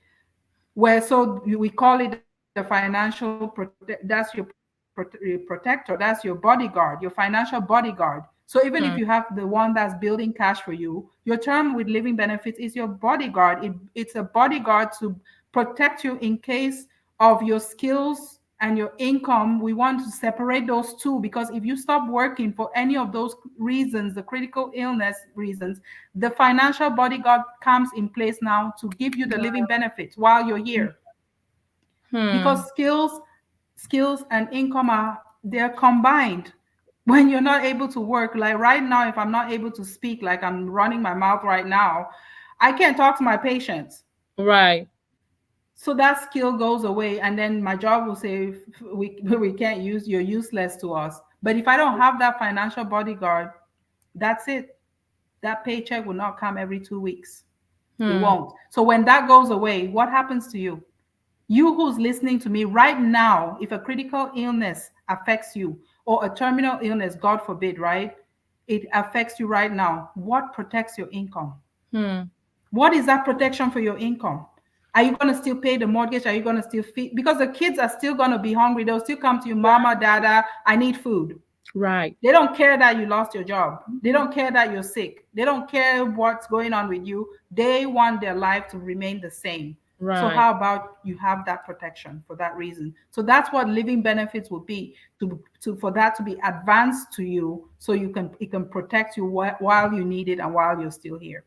Speaker 1: where so we call it the financial that's your protector, that's your bodyguard, your financial bodyguard. So even if you have the
Speaker 2: Hmm.
Speaker 1: one that's building cash for you, your term with living benefits is your bodyguard. It's a bodyguard to protect you in case of your skills and your income. We want to separate those two, because if you stop working for any of those reasons, the critical illness reasons, the financial bodyguard comes in place now to give you the living benefits while you're here.
Speaker 2: Hmm.
Speaker 1: Because skills and income are, they're combined. When you're not able to work, like right now, if I'm not able to speak, like I'm running my mouth right now, I can't talk to my patients.
Speaker 2: Right.
Speaker 1: So that skill goes away, and then my job will say, we can't use, you're useless to us. But if I don't have that financial bodyguard, that's it. That paycheck will not come every 2 weeks. It
Speaker 2: Hmm.
Speaker 1: won't. So when that goes away, what happens to you? You who's listening to me right now, if a critical illness affects you, or a terminal illness, God forbid, right? It affects you right now. What protects your income?
Speaker 2: Hmm.
Speaker 1: What is that protection for your income? Are you going to still pay the mortgage? Are you going to still feed? Because the kids are still going to be hungry. They'll still come to you, mama, dada, I need food.
Speaker 2: Right.
Speaker 1: They don't care that you lost your job. They don't care that you're sick. They don't care what's going on with you. They want their life to remain the same. So
Speaker 2: Right.
Speaker 1: how about you have that protection for that reason? So that's what living benefits will be, to for that to be advanced to you, so you can, it can protect you while you need it and while you're still here.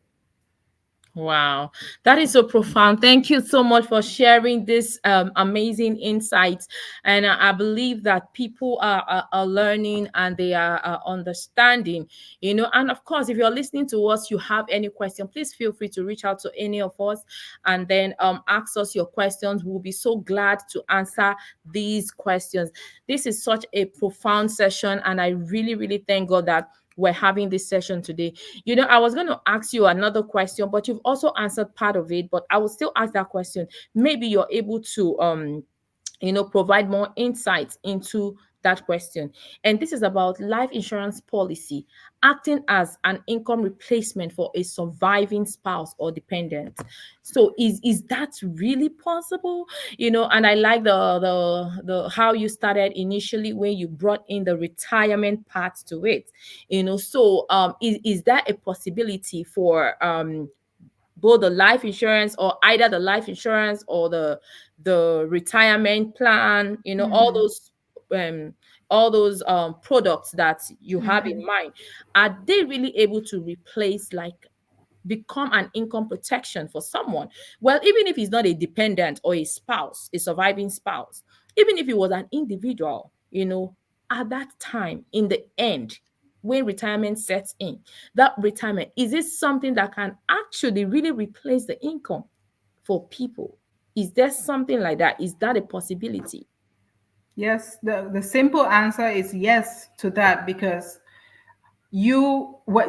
Speaker 2: Wow, that is so profound. Thank you so much for sharing this amazing insights. And I believe that people are learning and they are understanding, you know. And of course, if you're listening to us, you have any question, please feel free to reach out to any of us and then ask us your questions. We'll be so glad to answer these questions. This is such a profound session, and I really, really thank God that we're having this session today. You know, I was going to ask you another question, but you've also answered part of it. But I will still ask that question. Maybe you're able to, provide more insights into that question. And this is about life insurance policy acting as an income replacement for a surviving spouse or dependent. So is that really possible? You know, and I like the how you started initially when you brought in the retirement part to it. You know, so is that a possibility for both the life insurance, or either the life insurance or the retirement plan, you know,
Speaker 1: Mm-hmm.
Speaker 2: um all those products that you have in
Speaker 1: Mm-hmm.
Speaker 2: mind, are they really able to replace, like, become an income protection for someone? Well, even if he's not a dependent or a spouse, a surviving spouse, even if he was an individual, you know, at that time, in the end, when retirement sets in, that retirement, is it something that can actually really replace the income for people? Is there something like that? Is that a possibility?
Speaker 1: Yes, the simple answer is yes to that, because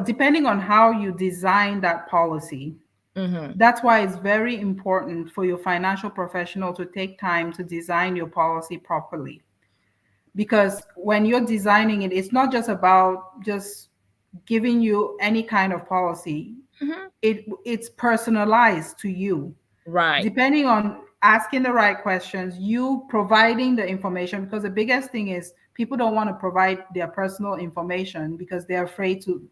Speaker 1: depending on how you design that policy,
Speaker 2: Mm-hmm.
Speaker 1: that's why it's very important for your financial professional to take time to design your policy properly. Because when you're designing it, it's not just about just giving you any kind of policy.
Speaker 2: Mm-hmm.
Speaker 1: It's personalized to you,
Speaker 2: Right.
Speaker 1: depending on asking the right questions, you providing the information. Because the biggest thing is, people don't want to provide their personal information because they're afraid to,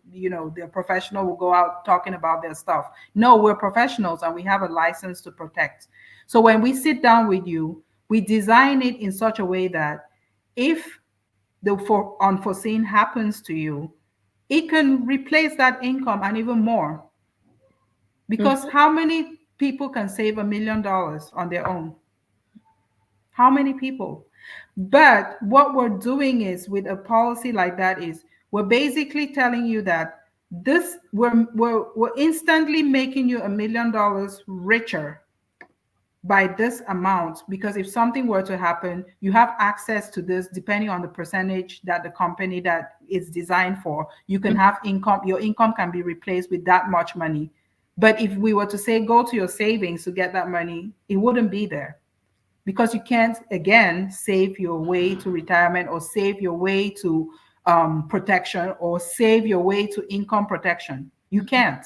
Speaker 1: their professional will go out talking about their stuff. No, we're professionals and we have a license to protect. So when we sit down with you, we design it in such a way that if the unforeseen happens to you, it can replace that income and even more. Because
Speaker 2: Mm-hmm.
Speaker 1: how many people can save $1 million on their own? How many people? But what we're doing is, with a policy like that, is we're basically telling you that we're instantly making you $1 million richer by this amount, because if something were to happen, you have access to this. Depending on the percentage that the company that is designed for, you can have income, your income can be replaced with that much money. But if we were to say go to your savings to get that money, it wouldn't be there, because you can't, again, save your way to retirement, or save your way to protection, or save your way to income protection. You can't.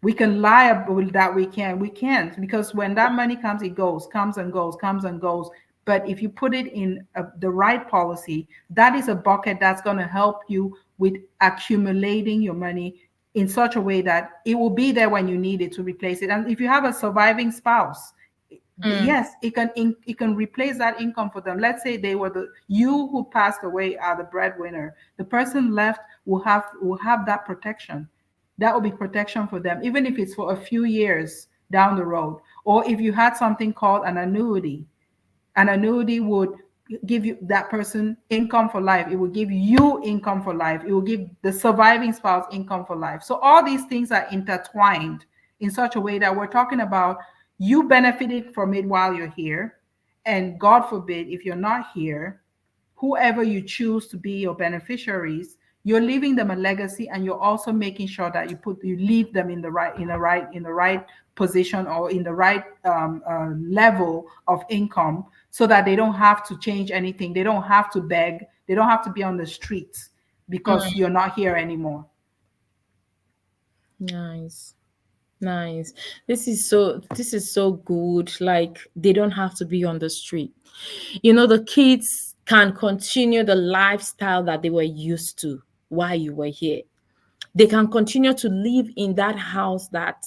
Speaker 1: We can lie about that, we can't, because when that money comes, it goes, comes and goes, comes and goes. But if you put it in the right policy, that is a bucket that's going to help you with accumulating your money in such a way that it will be there when you need it to replace it. And if you have a surviving spouse,
Speaker 2: Mm,
Speaker 1: yes, it can replace that income for them. Let's say they were the you who passed away are the breadwinner. The person left will have that protection. That will be protection for them, even if it's for a few years down the road. Or if you had something called an annuity would give you that person income for life. It will give you income for life. It will give the surviving spouse income for life. So all these things are intertwined in such a way that we're talking about you benefiting from it while you're here. And God forbid, if you're not here, whoever you choose to be your beneficiaries, you're leaving them a legacy, and you're also making sure that you leave them in the right position, or in the right level of income, so that they don't have to change anything, they don't have to beg, they don't have to be on the streets because
Speaker 2: mm,
Speaker 1: you're not here anymore.
Speaker 2: nice. Nice. This is so good. Like they don't have to be on the street. The kids can continue the lifestyle that they were used to while you were here. They can continue to live in that house that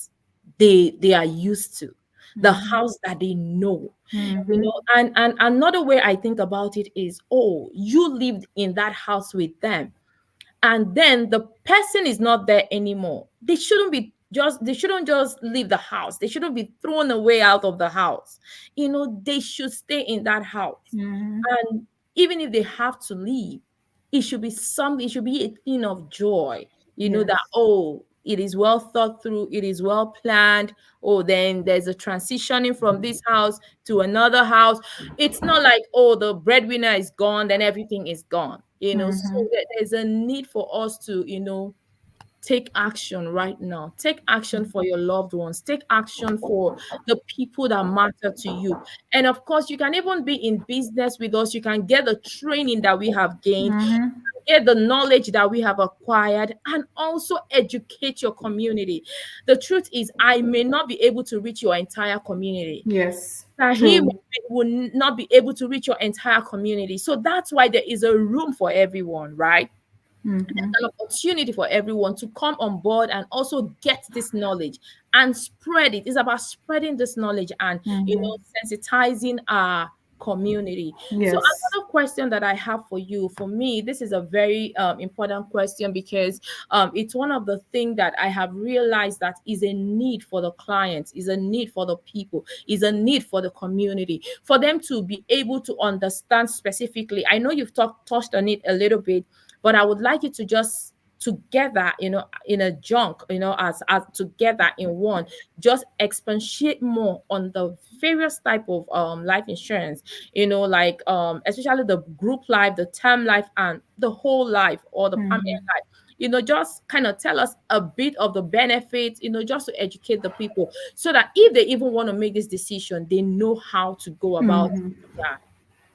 Speaker 2: they are used to, the
Speaker 1: Mm-hmm.
Speaker 2: house that they know.
Speaker 1: Mm-hmm.
Speaker 2: And another way I think about it is, oh, you lived in that house with them, and then the person is not there anymore. They shouldn't just leave the house. They shouldn't be thrown away out of the house. They should stay in that house.
Speaker 1: Mm-hmm.
Speaker 2: And even if they have to leave, it should be a thing of joy. That,
Speaker 1: Yes.
Speaker 2: oh, it is well thought through, it is well planned. Oh, then there's a transitioning from this house to another house. It's not like, oh, the breadwinner is gone, then everything is gone. So
Speaker 1: Mm-hmm.
Speaker 2: there's a need for us to, take action right now. Take action for your loved ones. Take action for the people that matter to you. And of course, you can even be in business with us. You can get the training that we have gained,
Speaker 1: Mm-hmm.
Speaker 2: get the knowledge that we have acquired, and also educate your community. The truth is, I may not be able to reach your entire community.
Speaker 1: Yes.
Speaker 2: He
Speaker 1: True.
Speaker 2: will not be able to reach your entire community. So that's why there is a room for everyone, right?
Speaker 1: Mm-hmm.
Speaker 2: An opportunity for everyone to come on board and also get this knowledge and spread it. It's about spreading this knowledge and
Speaker 1: Mm-hmm.
Speaker 2: sensitizing our community. So
Speaker 1: Yes.
Speaker 2: another question that I have for you, for me, this is a very important question because it's one of the things that I have realized that is a need for the clients, is a need for the people, is a need for the community, for them to be able to understand specifically. I know you've touched on it a little bit, but I would like you to just together, in a junk, as together in one, just expatiate more on the various type of life insurance, like especially the group life, the term life, and the whole life, or the permanent
Speaker 1: Mm-hmm.
Speaker 2: life. Just kind of tell us a bit of the benefits, just to educate the people, so that if they even want to make this decision, they know how to go about it.
Speaker 1: Mm-hmm.
Speaker 2: Yeah.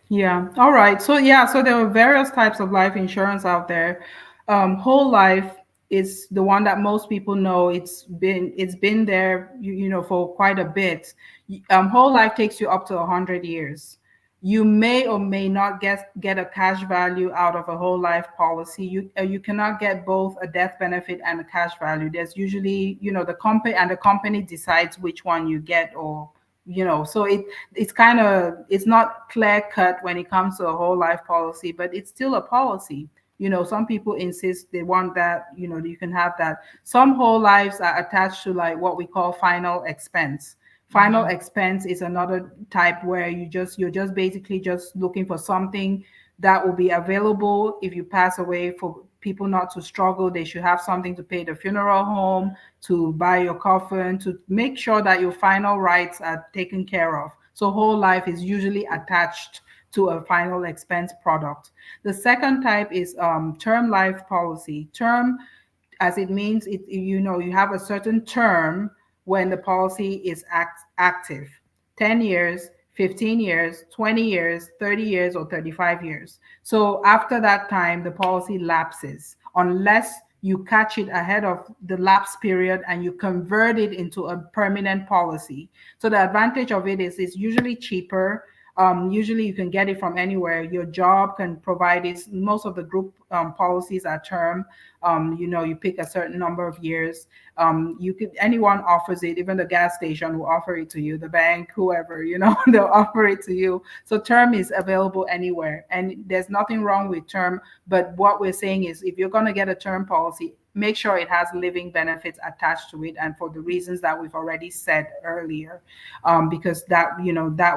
Speaker 1: Yeah. All right. So yeah, so there are various types of life insurance out there. Whole life is the one that most people know. It's been there, for quite a bit. Whole life takes you up to 100 years. You may or may not get a cash value out of a whole life policy. You cannot get both a death benefit and a cash value. There's usually, the company decides which one you get, or so it's not clear cut when it comes to a whole life policy, but it's still a policy. Some people insist they want that, you can have that. Some whole lives are attached to, like, what we call final expense. Final expense is another type where you're just basically just looking for something that will be available if you pass away, for people not to struggle. They should have something to pay the funeral home, to buy your coffin, to make sure that your final rights are taken care of. So whole life is usually attached to a final expense product. The second type is term life policy. Term, as it means, you have a certain term when the policy is active: 10 years, 15 years, 20 years, 30 years, or 35 years. So after that time, the policy lapses unless you catch it ahead of the lapse period and you convert it into a permanent policy. So the advantage of it is it's usually cheaper. Usually you can get it from anywhere. Your job can provide it. Most of the group policies are term. You pick a certain number of years. Anyone offers it. Even the gas station will offer it to you. The bank, whoever, they'll offer it to you. So term is available anywhere, and there's nothing wrong with term. But what we're saying is, if you're going to get a term policy, make sure it has living benefits attached to it, and for the reasons that we've already said earlier, because that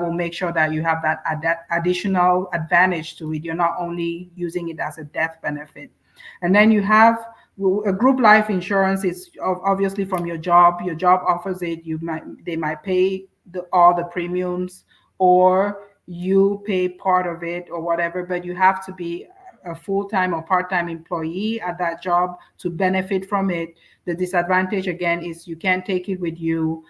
Speaker 1: will make sure that you have that additional advantage to it. You're not only using it as a death benefit. And then you have a group life insurance is obviously from your job. Your job offers it. They might pay all the premiums, or you pay part of it or whatever, but you have to be a full-time or part-time employee at that job to benefit from it. The disadvantage again is you can't take it with you.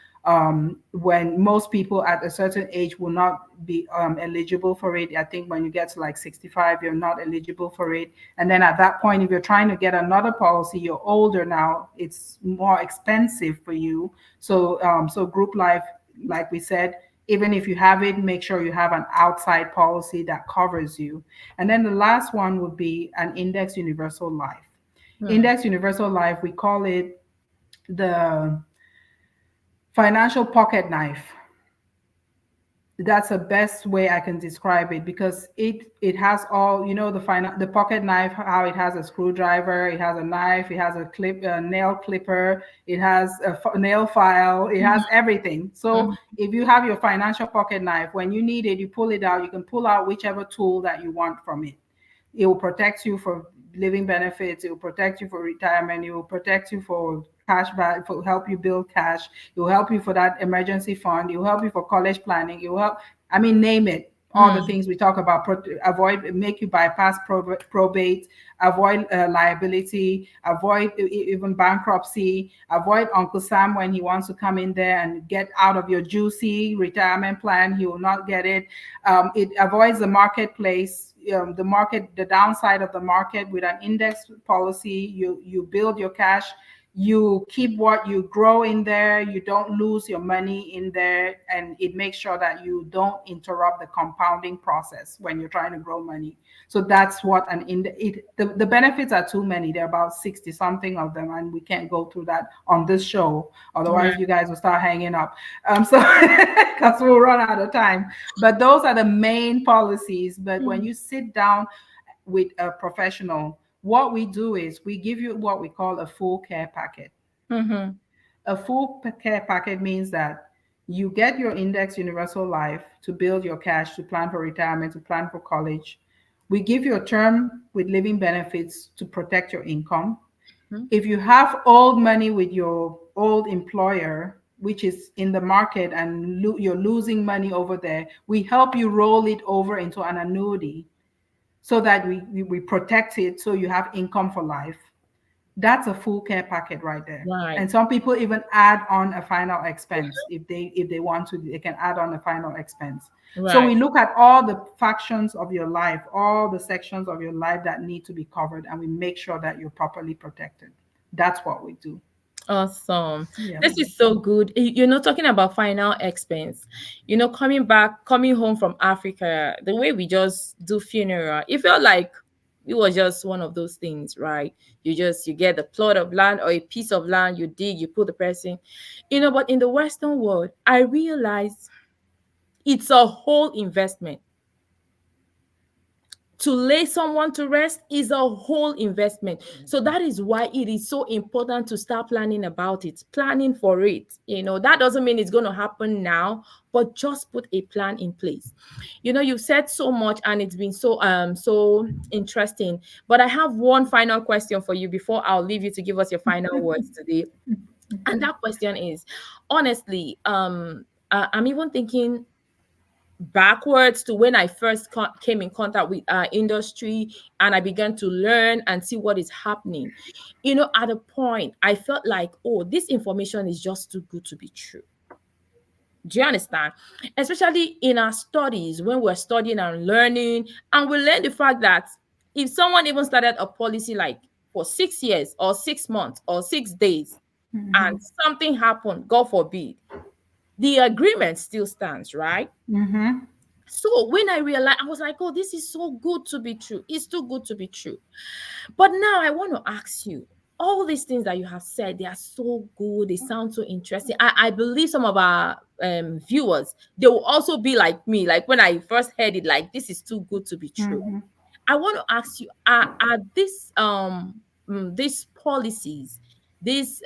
Speaker 1: When most people at a certain age will not be eligible for it. I think when you get to like 65, you're not eligible for it. And then at that point, if you're trying to get another policy, you're older now, it's more expensive for you. So group life, like we said, even if you have it, make sure you have an outside policy that covers you. And then the last one would be an index universal life.
Speaker 2: Mm.
Speaker 1: Index universal life, we call it the financial pocket knife. That's the best way I can describe it, because it has all, the pocket knife, how it has a screwdriver, it has a knife, it has a nail clipper, it has a nail file, it has everything. So
Speaker 2: Mhm.
Speaker 1: if you have your financial pocket knife, when you need it, you pull it out. You can pull out whichever tool that you want from it. It will protect you for living benefits. It will protect you for retirement. It will protect you for cash back, for help you build cash. It will help you for that emergency fund. It will help you for college planning. It will help, I mean, name it. All the
Speaker 2: Mm.
Speaker 1: things we talk about, avoid, make you bypass probate, avoid liability, avoid even bankruptcy, avoid Uncle Sam when he wants to come in there and get out of your juicy retirement plan. He will not get it. It avoids the marketplace, the downside of the market. With an index policy, you build your cash, you keep what you grow in there, you don't lose your money in there, and it makes sure that you don't interrupt the compounding process when you're trying to grow money. So that's what the benefits are too many. There are about 60 something of them, and we can't go through that on this show, otherwise
Speaker 2: Right.
Speaker 1: you guys will start hanging up. So because we'll run out of time. But those are the main policies. But when
Speaker 2: Mm.
Speaker 1: you sit down with a professional, what we do is we give you what we call a full care packet.
Speaker 2: Mhm.
Speaker 1: A full care packet means that you get your index universal life to build your cash, to plan for retirement, to plan for college. We give you a term with living benefits to protect your income.
Speaker 2: Mhm.
Speaker 1: If you have old money with your old employer, which is in the market, and you're losing money over there, we help you roll it over into an annuity so that we protect it so you have income for life. That's a full care packet right there.
Speaker 2: Right.
Speaker 1: And some people even add on a final expense. If they want to, they can add on a final expense. So
Speaker 2: Right.
Speaker 1: we look at all the factions of your life, all the sections of your life that need to be covered, and we make sure that you're properly protected. That's what we do.
Speaker 2: Awesome.
Speaker 1: Yeah.
Speaker 2: This is so good. Talking about final expense, coming home from Africa, the way we just do funeral, it felt like it was just one of those things, right? You get the plot of land or a piece of land, you dig, you put the person, but in the Western world, I realized it's a whole investment. To lay someone to rest is a whole investment. So that is why it is so important to start planning about it, planning for it. That doesn't mean it's going to happen now, but just put a plan in place. You've said so much and it's been so interesting. But I have one final question for you before I'll leave you to give us your final words today. And that question is, honestly, I'm even thinking backwards to when I first came in contact with our industry and I began to learn and see what is happening. At a point, I felt like, oh, this information is just too good to be true. Do you understand? Especially in our studies, when we're studying and learning, and we learn the fact that if someone even started a policy like for 6 years or 6 months or 6 days, and
Speaker 1: Mhm.
Speaker 2: something happened, God forbid, the agreement still stands, right?
Speaker 1: Mhm.
Speaker 2: So when I realized, I was like, oh, this is so good to be true. It's too good to be true. But now I want to ask you, all these things that you have said, they are so good. They sound so interesting. I believe some of our viewers, they will also be like me. Like when I first heard it, like, this is too good to be true.
Speaker 1: Mhm.
Speaker 2: I want to ask you, are these policies, these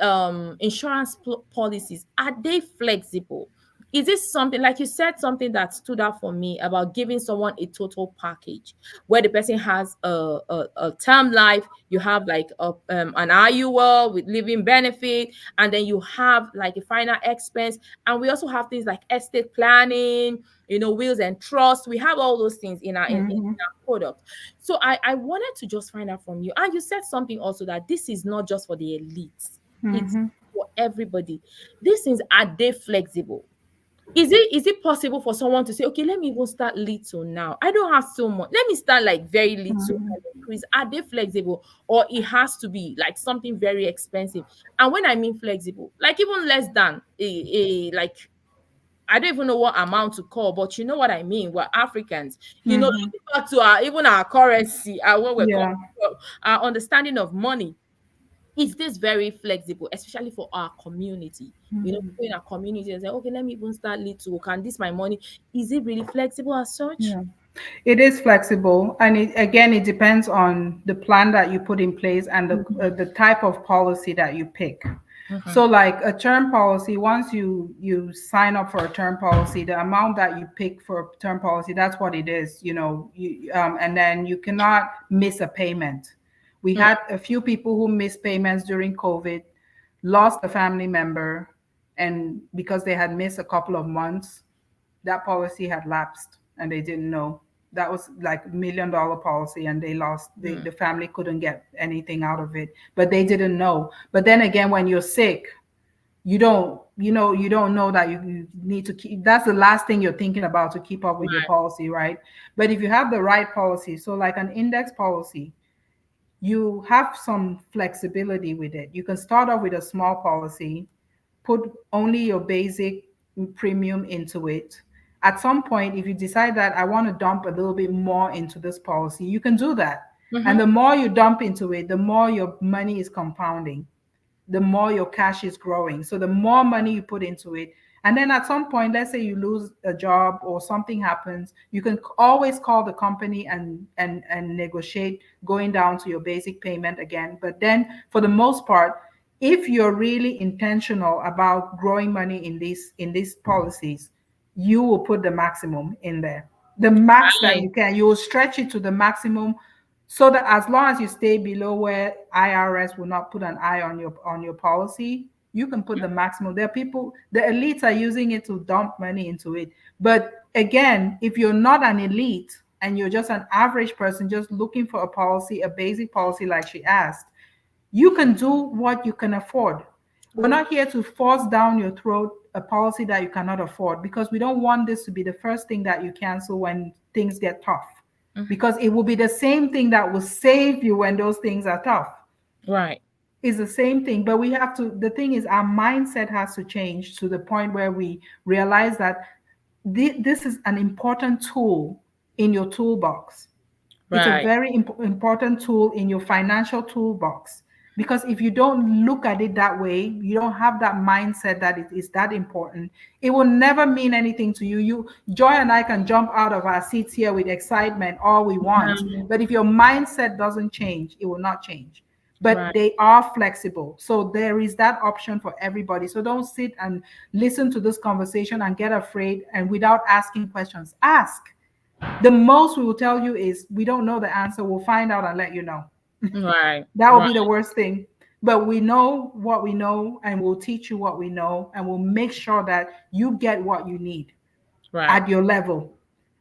Speaker 2: insurance policies, are they flexible? Is this something, like you said, something that stood out for me about giving someone a total package where the person has a term life, you have like an IUL with living benefit, and then you have like a final expense, and we also have things like estate planning, wills and trust. We have all those things in our in
Speaker 1: Mhm.
Speaker 2: our product. So I wanted to just find out from you. And you said something also, that this is not just for the elites, it's
Speaker 1: Mhm.
Speaker 2: for everybody. These things, are they flexible? Is it possible for someone to say, okay, let me even start little now? I don't have so much. Let me start like very little
Speaker 1: Mhm.
Speaker 2: and increase. Are they flexible? Or it has to be like something very expensive? And when I mean flexible, like even less than a like, I don't even know what amount to call, but you know what I mean. We're Africans.
Speaker 1: Mhm.
Speaker 2: Looking back to our even our currency, when we're
Speaker 1: Yeah.
Speaker 2: our understanding of money, is this very flexible, especially for our community?
Speaker 1: Mhm.
Speaker 2: People in our community and say, okay, let me even start little. Can this my money? Is it really flexible as such?
Speaker 1: Yeah. It is flexible, and again, it depends on the plan that you put in place and the type of policy that you pick.
Speaker 2: Mm-hmm.
Speaker 1: So, like a term policy, once you sign up for a term policy, the amount that you pick for a term policy, that's what it is. And then you cannot miss a payment. We had a few people who missed payments during COVID, lost a family member, and because they had missed a couple of months, that policy had lapsed and they didn't know. That was like $1 million policy, and they lost, the
Speaker 2: Mm-hmm.
Speaker 1: family couldn't get anything out of it, but they didn't know. But then again, when you're sick, you don't know that you need to keep, that's the last thing you're thinking about, to keep up with your policy, right? But if you have the right policy, so like an index policy, you have some flexibility with it. You can start off with a small policy, put only your basic premium into it. At some point, if you decide that I want to dump a little bit more into this policy, you can do that. And
Speaker 2: Mm-hmm.
Speaker 1: the more you dump into it, the more your money is compounding, the more your cash is growing. So the more money you put into it. And then at some point, let's say you lose a job or something happens, you can always call the company and negotiate going down to your basic payment again. But then for the most part, if you're really intentional about growing money in these policies, you will put the maximum in there. The max that
Speaker 2: Right.
Speaker 1: you can, you will stretch it to the maximum, so that as long as you stay below where IRS will not put an eye on your policy, you can put the maximum. There are people, the elites are using it to dump money into it. But again, if you're not an elite and you're just an average person just looking for a policy, a basic policy like she asked, you can do what you can afford. We're not here to force down your throat a policy that you cannot afford, because we don't want this to be the first thing that you cancel when things get tough,
Speaker 2: Mhm.
Speaker 1: because it will be the same thing that will save you when those things are tough.
Speaker 2: Right.
Speaker 1: It's the same thing, but we have to, the thing is, our mindset has to change to the point where we realize that this is an important tool in your toolbox. It's a
Speaker 2: Right.
Speaker 1: very important tool in your financial toolbox, because if you don't look at it that way, you don't have that mindset that it is that important, it will never mean anything to you. Joy and I can jump out of our seats here with excitement all we want,
Speaker 2: Mhm.
Speaker 1: but if your mindset doesn't change, it will not change. But
Speaker 2: Right.
Speaker 1: they are flexible, so there is that option for everybody. So don't sit and listen to this conversation and get afraid and without asking questions. Ask. The most we will tell you is we don't know the answer. We'll find out and let you know.
Speaker 2: Right.
Speaker 1: That will
Speaker 2: Right.
Speaker 1: be the worst thing. But we know what we know, and we'll teach you what we know, and we'll make sure that you get what you need
Speaker 2: Right.
Speaker 1: at your level.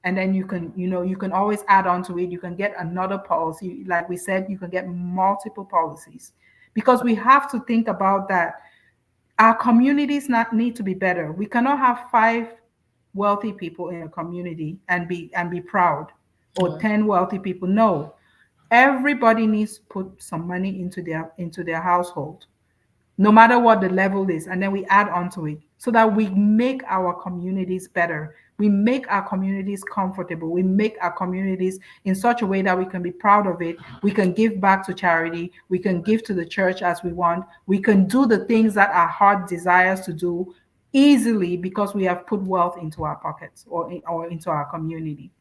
Speaker 1: And then you can always add on to it. You can get another policy. Like we said, you can get multiple policies, because we have to think about that. Our communities not need to be better. We cannot have five wealthy people in a community and be proud, or
Speaker 2: Mm.
Speaker 1: 10 wealthy people. No, Everybody needs to put some money into their household, no matter what the level is, and then we add on to it so that we make our communities better. We make our communities comfortable. We make our communities in such a way that we can be proud of it. We can give back to charity. We can give to the church as we want. We can do the things that our heart desires to do easily because we have put wealth into our pockets or into our community.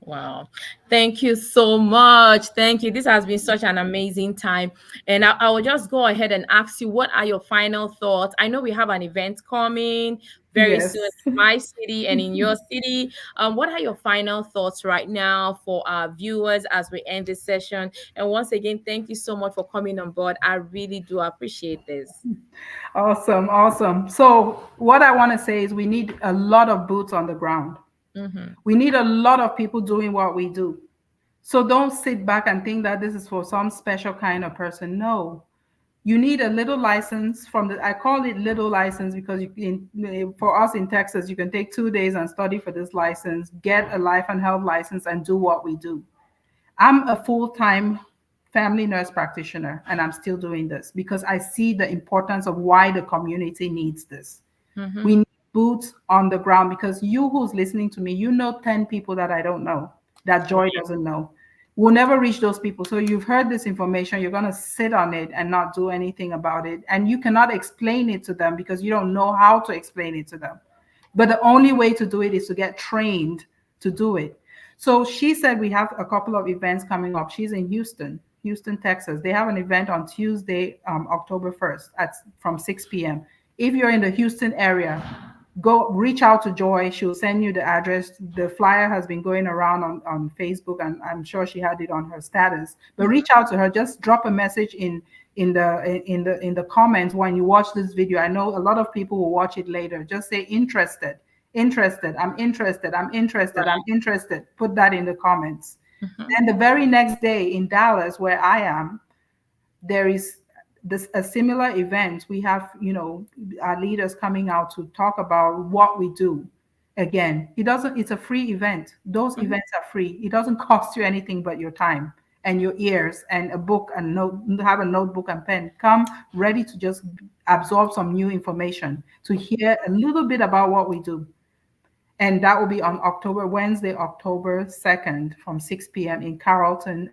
Speaker 2: Wow. Thank you so much. Thank you. This has been such an amazing time. And I will just go ahead and ask you, what are your final thoughts? I know we have an event coming very
Speaker 1: Yes.
Speaker 2: soon in my city and in your city. What are your final thoughts right now for our viewers as we end this session? And once again, thank you so much for coming on board. I really do appreciate this.
Speaker 1: Awesome. Awesome. So, what I want to say is we need a lot of boots on the ground.
Speaker 2: Mm-hmm.
Speaker 1: We need a lot of people doing what we do. So don't sit back and think that this is for some special kind of person. No, you need a little license from the, I call it little license because for us in Texas, you can take 2 days and study for this license, get a life and health license, and do what we do. I'm a full-time family nurse practitioner, and I'm still doing this because I see the importance of why the community needs this.
Speaker 2: Mm-hmm.
Speaker 1: We need boots on the ground because you who's listening to me, you know 10 people that I don't know, that Joy doesn't know. We'll never reach those people. So you've heard this information, you're going to sit on it and not do anything about it. And you cannot explain it to them because you don't know how to explain it to them. But the only way to do it is to get trained to do it. So she said we have a couple of events coming up. She's in Houston, Texas. They have an event on Tuesday, October 1st from 6 p.m. If you're in the Houston area, go reach out to Joy. She'll send you the address. The flyer has been going around on Facebook, and I'm sure she had it on her status. But reach out to her. Just drop a message in the comments when you watch this video. I know a lot of people will watch it later. Just say interested, interested, I'm interested, I'm interested, I'm interested. Put that in the comments.
Speaker 2: Mm-hmm.
Speaker 1: Then the very next day in Dallas, where I am, there is this a similar event. We have, our leaders coming out to talk about what we do. Again, it's a free event. Those
Speaker 2: Mm-hmm.
Speaker 1: events are free. It doesn't cost you anything but your time and your ears and a book and note, have a notebook and pen. Come ready to just absorb some new information, to hear a little bit about what we do. And that will be on Wednesday, October 2nd, from 6 p.m. in Carrollton,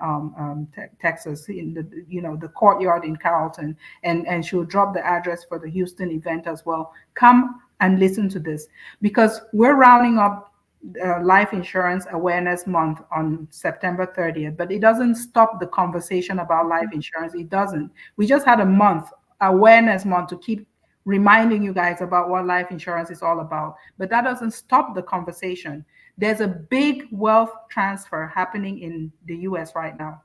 Speaker 1: Texas, in the courtyard in Carrollton. And she'll drop the address for the Houston event as well. Come and listen to this because we're rounding up Life Insurance Awareness Month on September 30th, but it doesn't stop the conversation about life insurance. It doesn't. We just had a month, Awareness Month, to keep reminding you guys about what life insurance is all about. But that doesn't stop the conversation. There's a big wealth transfer happening in the US right now.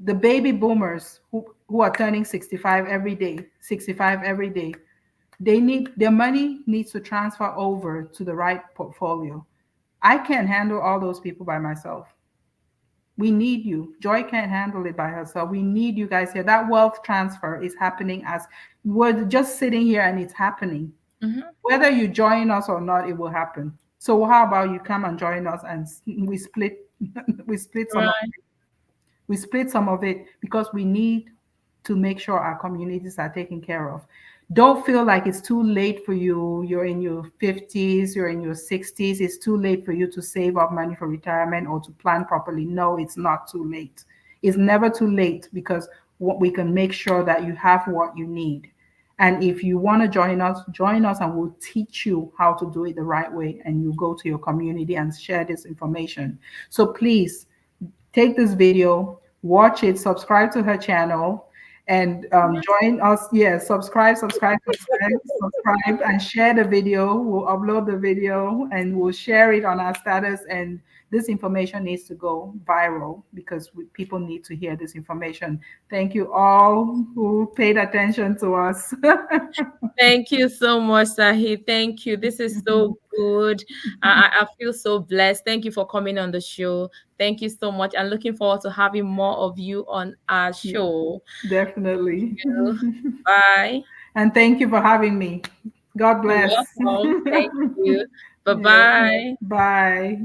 Speaker 1: The baby boomers who are turning 65 every day, their money needs to transfer over to the right portfolio. I can't handle all those people by myself. We need you. Joy can't handle it by herself. We need you guys here. That wealth transfer is happening as we're just sitting here and it's happening.
Speaker 2: Mm-hmm.
Speaker 1: Whether you join us or not, it will happen. So how about you come and join us and we split we split some of
Speaker 2: Right.
Speaker 1: we split some of it because we need to make sure our communities are taken care of. Don't feel like it's too late for you. You're in your 50s, you're in your 60s. It's too late for you to save up money for retirement or to plan properly. No, it's not too late. It's never too late because what we can make sure that you have what you need. And if you want to join us and we'll teach you how to do it the right way. And you go to your community and share this information. So please take this video, watch it, subscribe to her channel, and join us. Yeah, subscribe, and share the video. We'll upload the video and we'll share it on our status. And this information needs to go viral because people need to hear this information. Thank you all who paid attention to us.
Speaker 2: Thank you so much, Sahi. Thank you. This is so good. I feel so blessed. Thank you for coming on the show. Thank you so much. I'm looking forward to having more of you on our show.
Speaker 1: Definitely.
Speaker 2: Bye.
Speaker 1: And thank you for having me. God
Speaker 2: You're
Speaker 1: bless.
Speaker 2: welcome. Thank you. Bye
Speaker 1: Yeah.
Speaker 2: bye.
Speaker 1: Bye.